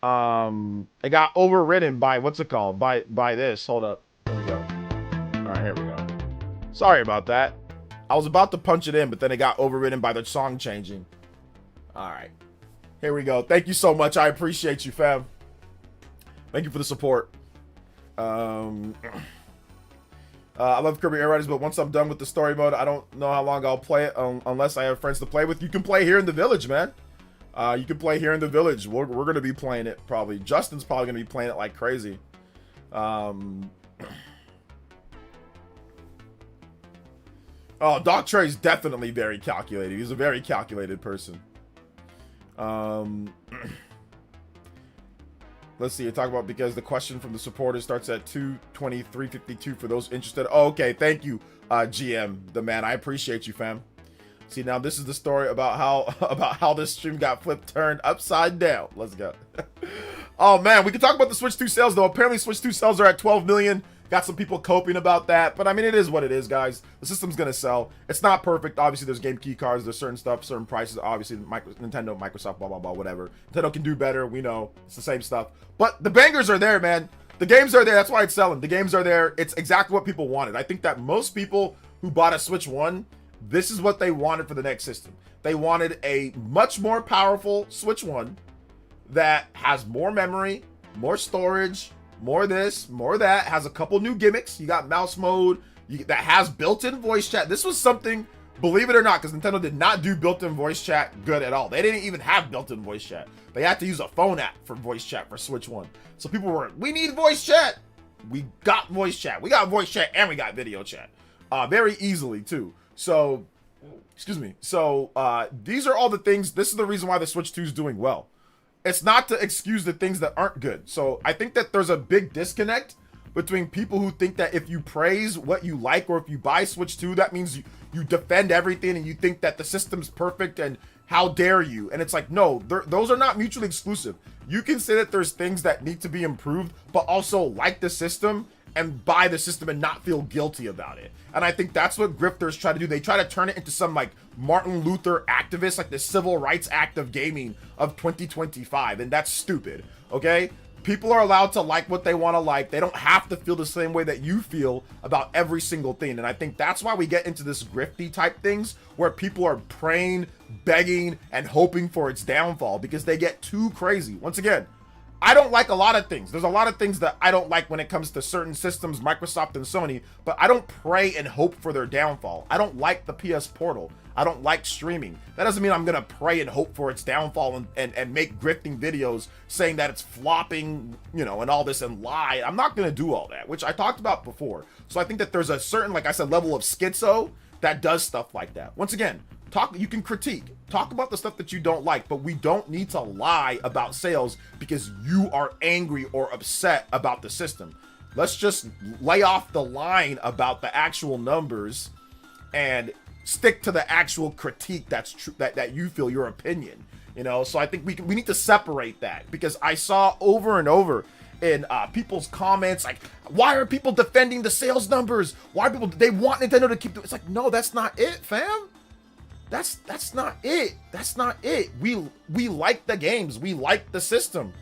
It got overridden by what's it called? By this. Hold up. Here we go. All right, here we go. Sorry about that. I was about to punch it in, but then it got overridden by the song changing. All right. Here we go. Thank you so much. I appreciate you, fam. Thank you for the support. I love Kirby Air Riders, but once I'm done with the story mode, I don't know how long I'll play it unless I have friends to play with. You can play here in the village, man. You can play here in the village. We're going to be playing it probably. Justin's probably going to be playing it like crazy. Oh, Doc Trey's definitely very calculated. He's a very calculated person. Let's see. You talk about because the question from the supporter starts at 2:23:52 for those interested. Oh, okay, thank you, GM, the man. I appreciate you, fam. See, now this is the story about how this stream got flipped, turned upside down. Let's go. Oh man, we can talk about the Switch 2 sales though. Apparently, Switch 2 sales are at 12 million. Got some people coping about that, but I mean, it is what it is, guys. The system's gonna sell. It's not perfect. Obviously, there's game key cards, there's certain stuff, certain prices. Obviously, Nintendo, Microsoft, blah, blah, blah, whatever. Nintendo can do better. We know it's the same stuff, but the bangers are there, man. The games are there. That's why it's selling. The games are there. It's exactly what people wanted. I think that most people who bought a Switch 1, this is what they wanted for the next system. They wanted a much more powerful Switch 1 that has more memory, more storage, more this, more that, has a couple new gimmicks. You got mouse mode that has built-in voice chat. This was something, believe it or not, because Nintendo did not do built-in voice chat good at all. They didn't even have built-in voice chat. They had to use a phone app for voice chat for Switch 1. So people were, we need voice chat. We got voice chat. We got voice chat and we got video chat. Very easily too. So, excuse me. So these are all the things. This is the reason why the Switch 2 is doing well. It's not to excuse the things that aren't good. So I think that there's a big disconnect between people who think that if you praise what you like or if you buy Switch 2, that means you defend everything and you think that the system's perfect and how dare you. And it's like, no, those are not mutually exclusive. You can say that there's things that need to be improved, but also like the system and buy the system and not feel guilty about it. And I think that's what grifters try to do. They try to turn it into some like Martin Luther activist, like the Civil Rights Act of gaming of 2025. And that's stupid, okay? People are allowed to like what they want to like. They don't have to feel the same way that you feel about every single thing. And I think that's why we get into this grifty type things where people are praying, begging, and hoping for its downfall because they get too crazy. Once again, I don't like a lot of things. There's a lot of things that I don't like when it comes to certain systems, Microsoft and Sony, but I don't pray and hope for their downfall. I don't like the PS Portal. I don't like streaming. That doesn't mean I'm going to pray and hope for its downfall and make grifting videos saying that it's flopping, you know, and all this and lie. I'm not going to do all that, which I talked about before. So I think that there's a certain, like I said, level of schizo that does stuff like that. Once again, you can critique, talk about the stuff that you don't like, but we don't need to lie about sales because you are angry or upset about the system. Let's just lay off the line about the actual numbers and stick to the actual critique that's true, that you feel, your opinion, you know. So I think we need to separate that, because I saw over and over in people's comments, like, why are people defending the sales numbers? Why are people, they want Nintendo to keep doing? It's like, no, that's not it, fam. That's not it. That's not it. We like the games. We like the system.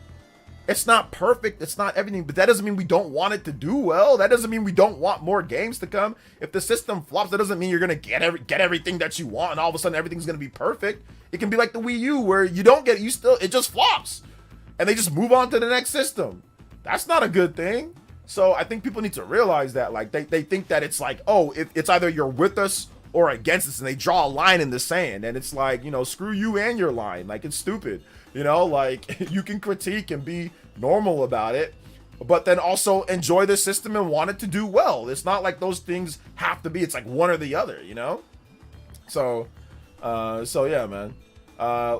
It's not perfect. It's not everything, but that doesn't mean we don't want it to do well. That doesn't mean we don't want more games to come. If the system flops, that doesn't mean you're gonna get everything that you want and all of a sudden everything's gonna be perfect. It can be like the Wii U where you don't get it, it just flops, and they just move on to the next system. That's not a good thing. So I think people need to realize that, like, they think that it's like, oh, if it's either you're with us or against us, and they draw a line in the sand, and it's like, you know, screw you and your line. Like, it's stupid, you know. Like, you can critique and be normal about it, but then also enjoy the system and want it to do well. It's not like those things have to be, it's like one or the other, you know. So yeah, man.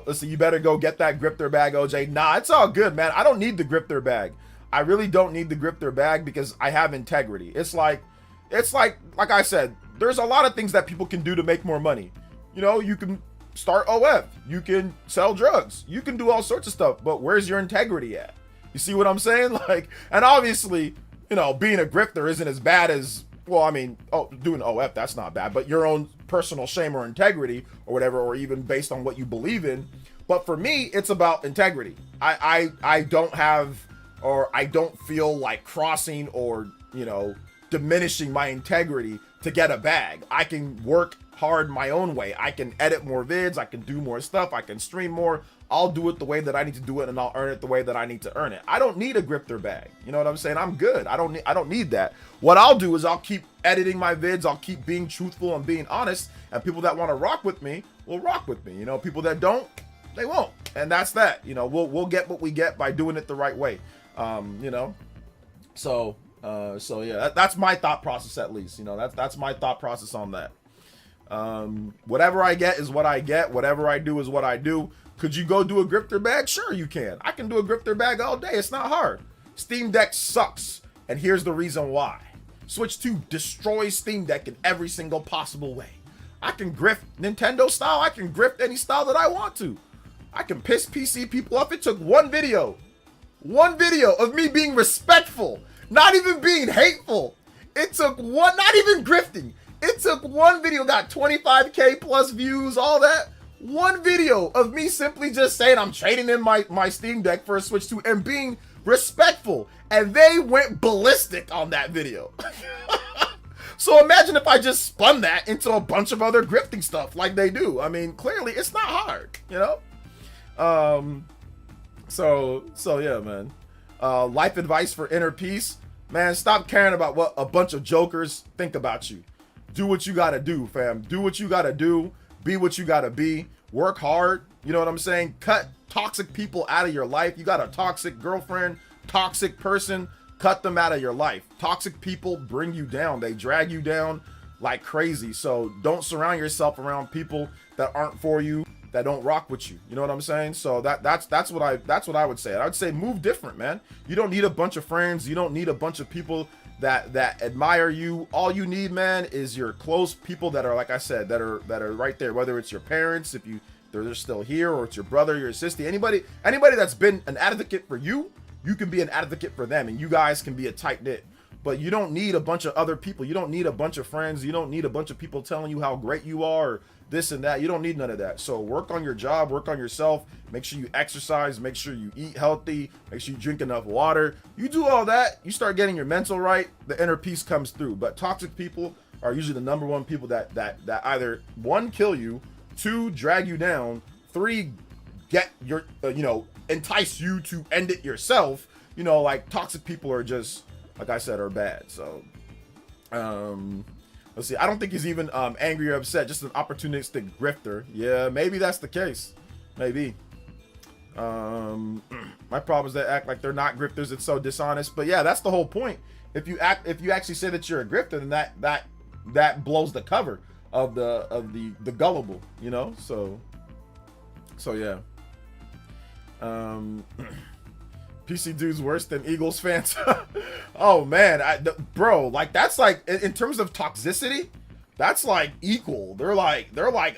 Listen, you better go get that grifter bag, OJ. Nah, it's all good, man. I don't need the grifter bag. I really don't need the grifter bag because I have integrity. It's like I said, there's a lot of things that people can do to make more money. You know, you can start OF, you can sell drugs, you can do all sorts of stuff, but where's your integrity at? You see what I'm saying? Like, and obviously, you know, being a grifter isn't as bad as, well, I mean, doing OF, that's not bad, but your own personal shame or integrity or whatever, or even based on what you believe in. But for me, it's about integrity. I don't have, or I don't feel like crossing or, you know, diminishing my integrity to get a bag. I can work hard my own way. I can edit more vids, I can do more stuff, I can stream more. I'll do it the way that I need to do it, and I'll earn it the way that I need to earn it. I don't need a grifter bag. You know what I'm saying? I'm good. I don't need that. What I'll do is I'll keep editing my vids, I'll keep being truthful and being honest, and people that want to rock with me will rock with me. You know, people that don't, they won't. And that's that. You know, we'll get what we get by doing it the right way. You know. So yeah, that's my thought process, at least. You know, that's my thought process on that. Whatever I get is what I get. Whatever I do is what I do. Could you go do a grifter bag? Sure, you can. I can do a grifter bag all day. It's not hard. Steam Deck sucks, and here's the reason why. Switch 2 destroys Steam Deck in every single possible way. I can grift Nintendo style. I can grift any style that I want to. I can piss PC people off. It took one video of me being respectful, not even being hateful. It took one, not even grifting. It took one video, got 25K plus views, all that. One video of me simply just saying I'm trading in my Steam Deck for a Switch 2 and being respectful. And they went ballistic on that video. So imagine if I just spun that into a bunch of other grifting stuff like they do. I mean, clearly it's not hard, you know? So yeah, man. Life advice for inner peace. Man, stop caring about what a bunch of jokers think about you. Do what you gotta do, fam. Do what you gotta do. Be what you gotta be. Work hard. You know what I'm saying? Cut toxic people out of your life. You got a toxic girlfriend, toxic person, cut them out of your life. Toxic people bring you down. They drag you down like crazy. So don't surround yourself around people that aren't for you, that don't rock with you. You know what I'm saying? So that's what I would say. I would say move different, man. You don't need a bunch of friends. You don't need a bunch of people that admire you. All you need, man, is your close people that are, like I said, that are right there. Whether it's your parents, if they're still here, or it's your brother, your sister, anybody that's been an advocate for you, you can be an advocate for them, and you guys can be a tight knit. but you don't need a bunch of other people. You don't need a bunch of friends. You don't need a bunch of people telling you how great you are, or this and that. You don't need none of that. So work on your job, work on yourself, make sure you exercise, make sure you eat healthy, make sure you drink enough water. You do all that, you start getting your mental right, the inner peace comes through. But toxic people are usually the number one people that either, one, kill you, two, drag you down, three, get your entice you to end it yourself. Like, toxic people are just, like I said, are bad. So let's see, I don't think he's even angry or upset, just an opportunistic grifter. Yeah, maybe that's the case, maybe. My problem is they act like they're not grifters. It's so dishonest. But yeah, that's the whole point. If you actually say that you're a grifter, then that blows the cover of the gullible, so yeah. PC dude's worse than Eagles fans. Oh man, bro, like, that's like, in terms of toxicity, that's like equal. They're like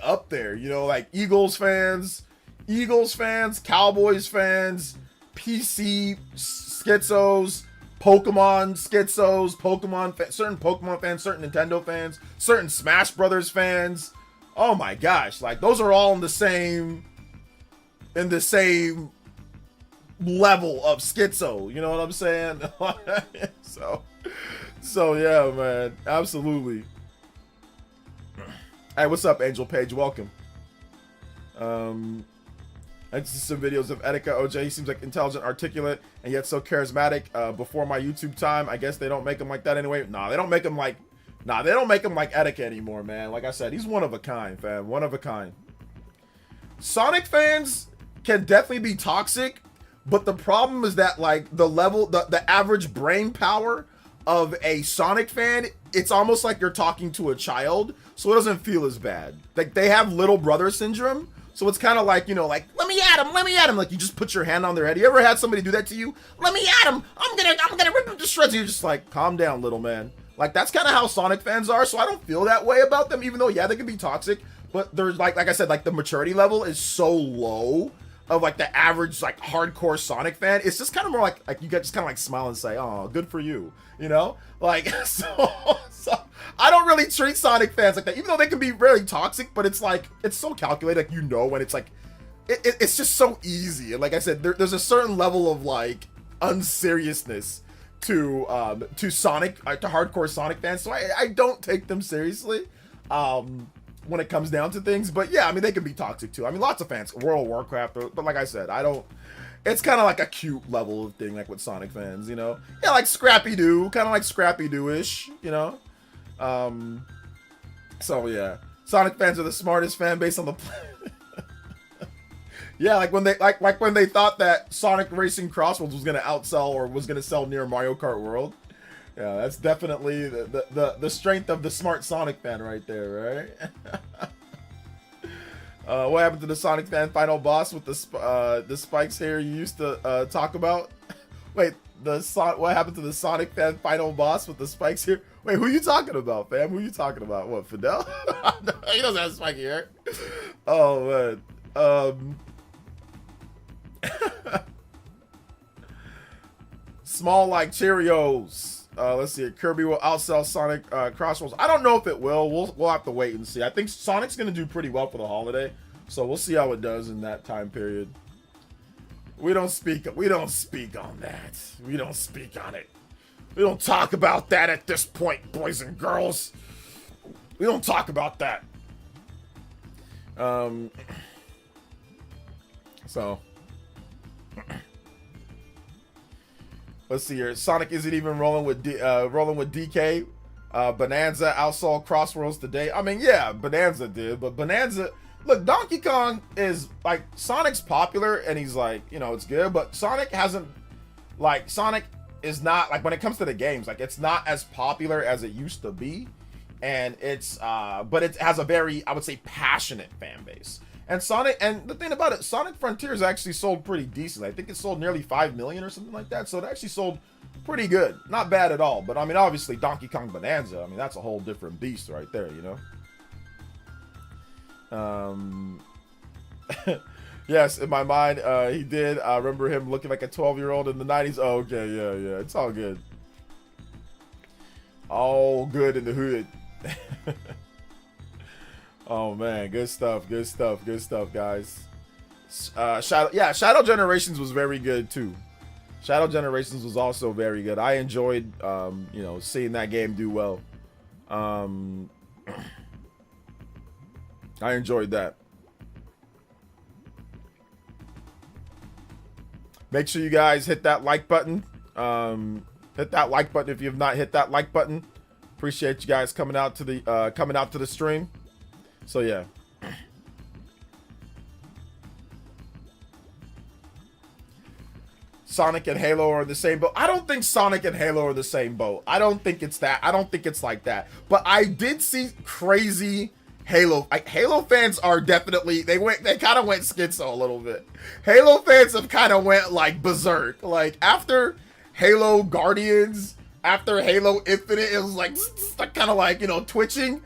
up there, like Eagles fans, Cowboys fans, PC schizos, Pokemon schizos, certain Pokemon fans, certain Nintendo fans, certain Smash Brothers fans. Oh my gosh, like, those are all in the same level of schizo, you know what I'm saying? so yeah, man, absolutely. Hey, what's up, Angel Page? Welcome. I see some videos of Etika OJ. He seems like intelligent, articulate, and yet so charismatic. Before my YouTube time, I guess they don't make him like that anyway. They don't make him like Etika anymore, man. Like I said, he's one of a kind, fam. One of a kind. Sonic fans can definitely be toxic, but the problem is that, like, the average brain power of a Sonic fan, it's almost like you're talking to a child, so it doesn't feel as bad. Like, they have little brother syndrome, so it's kind of like, like, let me at him, like, you just put your hand on their head. You ever had somebody do that to you? Let me at him, I'm gonna rip him to shreds. You're just like, calm down, little man. Like, that's kind of how Sonic fans are, so I don't feel that way about them, even though, yeah, they can be toxic, but there's, like I said, like, the maturity level is so low of, like, the average, like, hardcore Sonic fan. It's just kind of more like you get just kind of like smile and say, oh, good for you, like, so I don't really treat Sonic fans like that, even though they can be really toxic, but it's like, it's so calculated, like, when it's like, it's just so easy. And like I said, there's a certain level of, like, unseriousness to Sonic, to hardcore Sonic fans, so I don't take them seriously when it comes down to things. But yeah, I mean, they can be toxic too. I mean, lots of fans, World of Warcraft, but like I said, I don't, it's kind of like a cute level of thing, like with Sonic fans, yeah, like Scrappy-Doo, kind of like Scrappy-Doo-ish, so yeah, Sonic fans are the smartest fan base on the planet. Yeah, like when they thought that Sonic Racing Crossworlds was gonna outsell or was gonna sell near Mario Kart World. Yeah, that's definitely the strength of the smart Sonic fan right there, right? What happened to the Sonic fan final boss with the spikes here you used to talk about? Wait, what happened to the Sonic fan final boss with the spikes here? Wait, who you talking about, fam? Who you talking about? What, Fidel? He doesn't have spiky hair. Oh man. Small like Cheerios. Let's see. Kirby will outsell Sonic Crossroads. I don't know if it will. We'll have to wait and see. I think Sonic's gonna do pretty well for the holiday, so we'll see how it does in that time period. We don't speak on that. We don't speak on it. We don't talk about that at this point, boys and girls. We don't talk about that. So let's see here. Sonic isn't even rolling with DK. Bonanza outsold Crossworlds today. I mean, yeah, Bonanza did, but Bonanza, look, Donkey Kong is like, Sonic's popular and he's like, it's good, but Sonic is not, like, when it comes to the games, like, it's not as popular as it used to be, and it's but it has a very, I would say, passionate fan base. And the thing about it, Sonic Frontiers actually sold pretty decent. I think it sold nearly 5 million or something like that. So it actually sold pretty good. Not bad at all. But I mean, obviously, Donkey Kong Bonanza, I mean, that's a whole different beast right there, Yes, in my mind, he did. I remember him looking like a 12-year-old in the 90s. Oh, okay, yeah. It's all good. All good in the hood. Oh man, good stuff, guys. Shadow Generations was very good too. Shadow Generations was also very good. I enjoyed, seeing that game do well. I enjoyed that. Make sure you guys hit that like button. Hit that like button if you have not hit that like button. Appreciate you guys coming out to the stream. So yeah. Sonic and Halo are in the same boat. I don't think Sonic and Halo are the same boat. I don't think it's that. I don't think it's like that. But I did see crazy Halo. Like, Halo fans are definitely, they kind of went schizo a little bit. Halo fans have kind of went like berserk. Like after Halo Guardians, after Halo Infinite, it was like kind of like, twitching.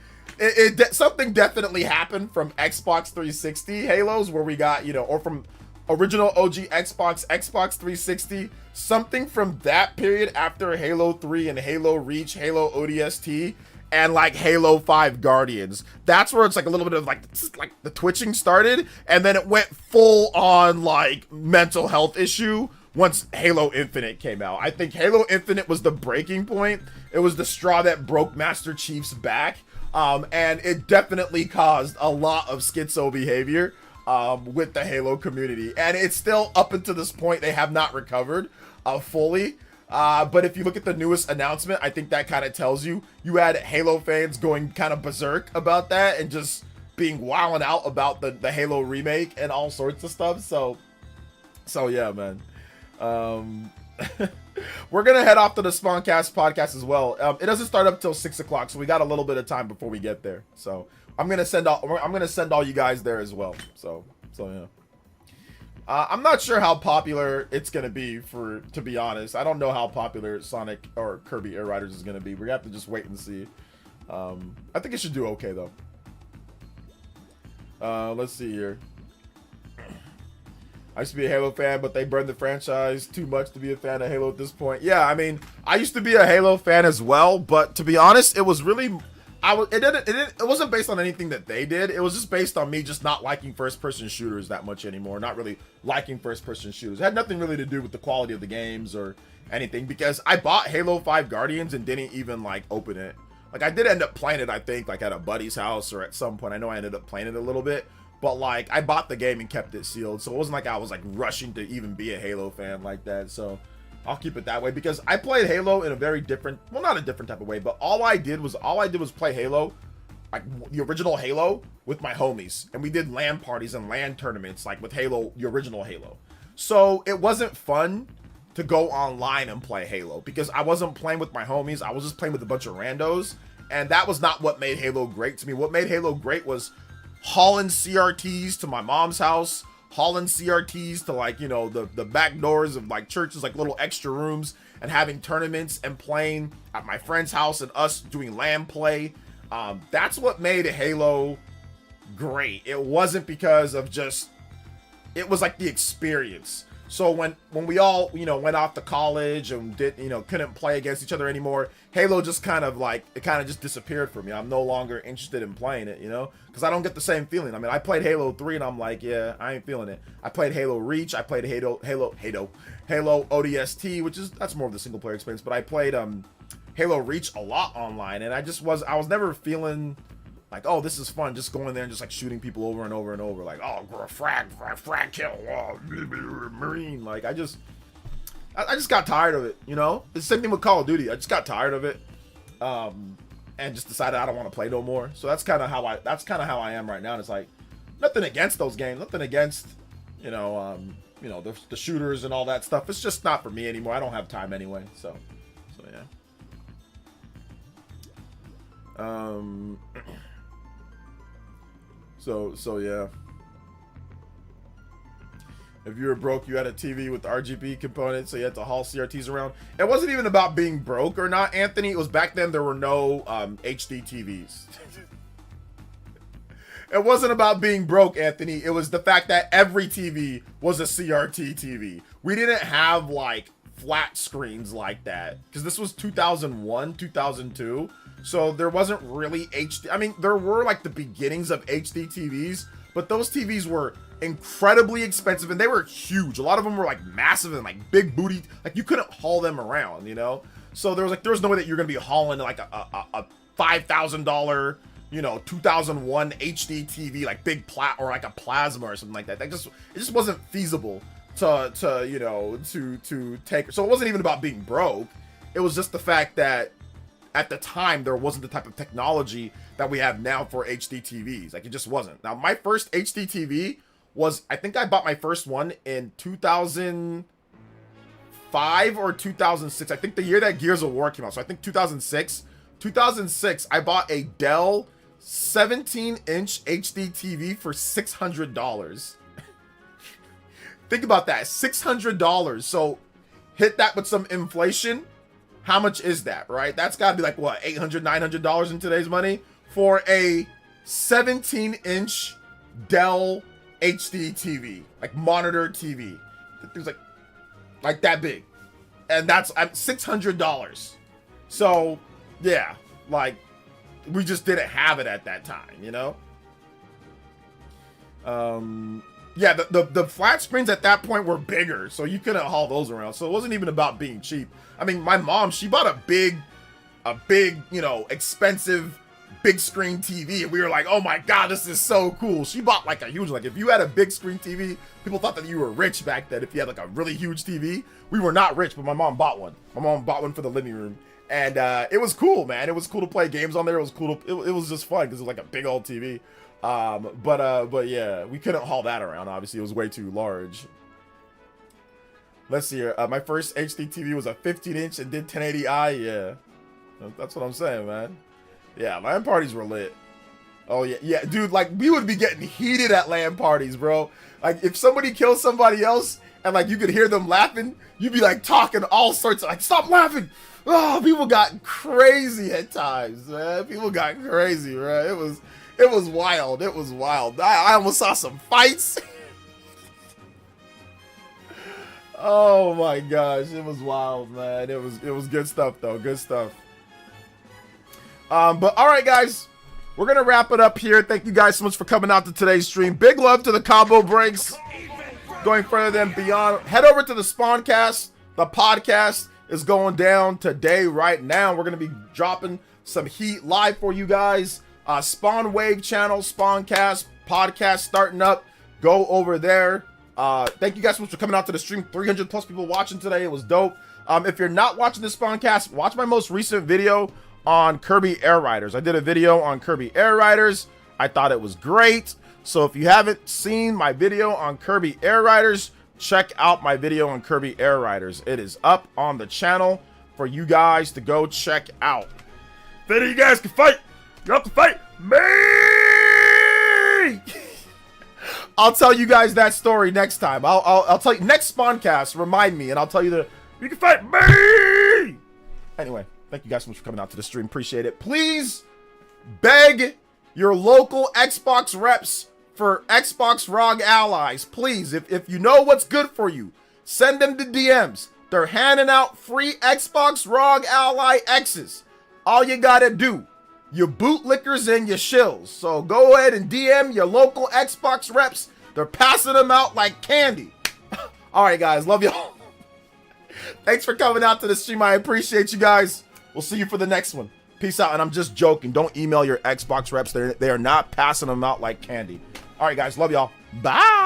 Something definitely happened from Xbox 360 Halos where we got, or from original OG Xbox 360, something from that period after Halo 3 and Halo Reach, Halo ODST, and like Halo 5 Guardians. That's where it's like a little bit of like the twitching started, and then it went full on like mental health issue once Halo Infinite came out. I think Halo Infinite was the breaking point. It was the straw that broke Master Chief's back, and it definitely caused a lot of schizo behavior with the Halo community, and it's still up until this point they have not recovered fully. But if you look at the newest announcement, I think that kind of tells you had Halo fans going kind of berserk about that and just being wilding out about the Halo remake and all sorts of stuff. So yeah, man. We're gonna head off to the Spawncast podcast as well. It doesn't start up till 6 o'clock, so we got a little bit of time before we get there. So I'm gonna send all you guys there as well. So yeah. I'm not sure how popular it's gonna be, to be honest. I don't know how popular Sonic or Kirby Air Riders is gonna be. We have to just wait and see. I think it should do okay though. Let's see here. I used to be a Halo fan, but they burned the franchise too much to be a fan of Halo at this point. Yeah, I mean, I used to be a Halo fan as well, but to be honest, it was really, it wasn't based on anything that they did. It was just based on me just not liking first-person shooters that much anymore. Not really liking first-person shooters. It had nothing really to do with the quality of the games or anything, because I bought Halo 5 Guardians and didn't even like open it. Like, I did end up playing it, I think, like at a buddy's house or at some point. I know I ended up playing it a little bit. But like, I bought the game and kept it sealed, so it wasn't like I was like rushing to even be a Halo fan like that. So I'll keep it that way, because I played Halo in a very different, well, not a different type of way, but all I did was play Halo, like the original Halo, with my homies, and we did LAN parties and LAN tournaments like with Halo, the original Halo. So it wasn't fun to go online and play Halo, because I wasn't playing with my homies. I was just playing with a bunch of randos, and that was not what made Halo great to me. What made Halo great was hauling CRTs to my mom's house, hauling CRTs to like, the back doors of like churches, like little extra rooms, and having tournaments and playing at my friend's house and us doing LAN play. That's what made Halo great. It wasn't because of just, it was like the experience. So when we all, went off to college and couldn't play against each other anymore, Halo just kind of just disappeared for me. I'm no longer interested in playing it, because I don't get the same feeling. I mean, I played Halo 3 and I'm like, yeah, I ain't feeling it. I played Halo Reach, I played Halo ODST, that's more of the single player experience, but I played Halo Reach a lot online, and I was never feeling like, oh, this is fun, just going there and just like shooting people over and over and over, like, oh, frag kill, oh, Marine. Like, I just got tired of it, It's the same thing with Call of Duty. I just got tired of it, and just decided I don't want to play no more. So that's kind of how I am right now. And it's like, nothing against those games, nothing against, the shooters and all that stuff. It's just not for me anymore. I don't have time anyway. So yeah. So yeah. If you were broke, you had a TV with the RGB component, so you had to haul CRTs around. It wasn't even about being broke or not, Anthony. It was back then there were no HD TVs. It wasn't about being broke, Anthony. It was the fact that every TV was a CRT TV. We didn't have like flat screens like that, because this was 2001, 2002, so there wasn't really HD. I mean, there were like the beginnings of HD TVs, but those TVs were incredibly expensive and they were huge. A lot of them were like massive and like big booty, like you couldn't haul them around, you know? So there was no way that you're gonna be hauling like a $5,000, you know, 2001 HD TV, like big or like a plasma or something like that. It just wasn't feasible to you know, to take. So it wasn't even about being broke. It was just the fact that at the time there wasn't the type of technology that we have now for HD TVs. Like, it just wasn't. Now, my first HD TV was, I think I bought my first one in 2005 or 2006. I think the year that Gears of War came out. So I think 2006. 2006, I bought a Dell 17-inch HD TV for $600. Think about that, $600. So hit that with some inflation. How much is that, right? That's got to be like, what, $800, $900 in today's money for a 17-inch Dell HD TV, like monitor TV. The thing's like that big. And that's $600. So, yeah, like, we just didn't have it at that time, you know? Yeah, the flat screens at that point were bigger, so you couldn't haul those around. So it wasn't even about being cheap. I mean, my mom, she bought a big, you know, expensive big screen TV, and we were like, oh my god, this is so cool. She bought like a huge, like, if you had a big screen TV, people thought that you were rich back then if you had like a really huge TV. We were not rich, but my mom bought one. My mom bought one for the living room, and it was cool, man. It was cool to play games on there. It was cool to, it was just fun because it was like a big old TV. But yeah, we couldn't haul that around. Obviously, it was way too large. Let's see here. My first HD TV was a 15-inch and did 1080i. Yeah, that's what I'm saying, man. Yeah, LAN parties were lit. Oh yeah, dude. Like, we would be getting heated at LAN parties, bro. Like, if somebody kills somebody else and like you could hear them laughing, you'd be like talking all sorts of like, stop laughing. Oh, people got crazy at times, man. People got crazy, right? It was wild. It was wild. I almost saw some fights. Oh my gosh, it was wild, man. It was good stuff though. Good stuff. But all right, guys, we're gonna wrap it up here. Thank you guys so much for coming out to today's stream. Big love to the combo breaks. Going further than beyond. Head over to the Spawncast. The podcast is going down today, right now. We're gonna be dropping some heat live for you guys. Spawn Wave channel, Spawncast podcast starting up. Go over there. Thank you guys so much for coming out to the stream. 300 plus people watching today. It was dope. If you're not watching the Spawncast, watch my most recent video on Kirby Air Riders. I did a video on Kirby Air Riders. I thought it was great. So if you haven't seen my video on Kirby Air Riders, check out my video on Kirby Air Riders. It is up on the channel for you guys to go check out. Then you guys can fight. You have to fight me! I'll tell you guys that story next time. I'll tell you next Spawncast. Remind me, and I'll tell you you can fight me. Anyway, thank you guys so much for coming out to the stream. Appreciate it. Please beg your local Xbox reps for Xbox ROG allies. Please, if you know what's good for you, send them to DMs. They're handing out free Xbox ROG ally X's. All you gotta do, your bootlickers and your shills. So go ahead and DM your local Xbox reps. They're passing them out like candy. All right, guys. Love y'all. Thanks for coming out to the stream. I appreciate you guys. We'll see you for the next one. Peace out. And I'm just joking. Don't email your Xbox reps. They are not passing them out like candy. All right, guys. Love y'all. Bye.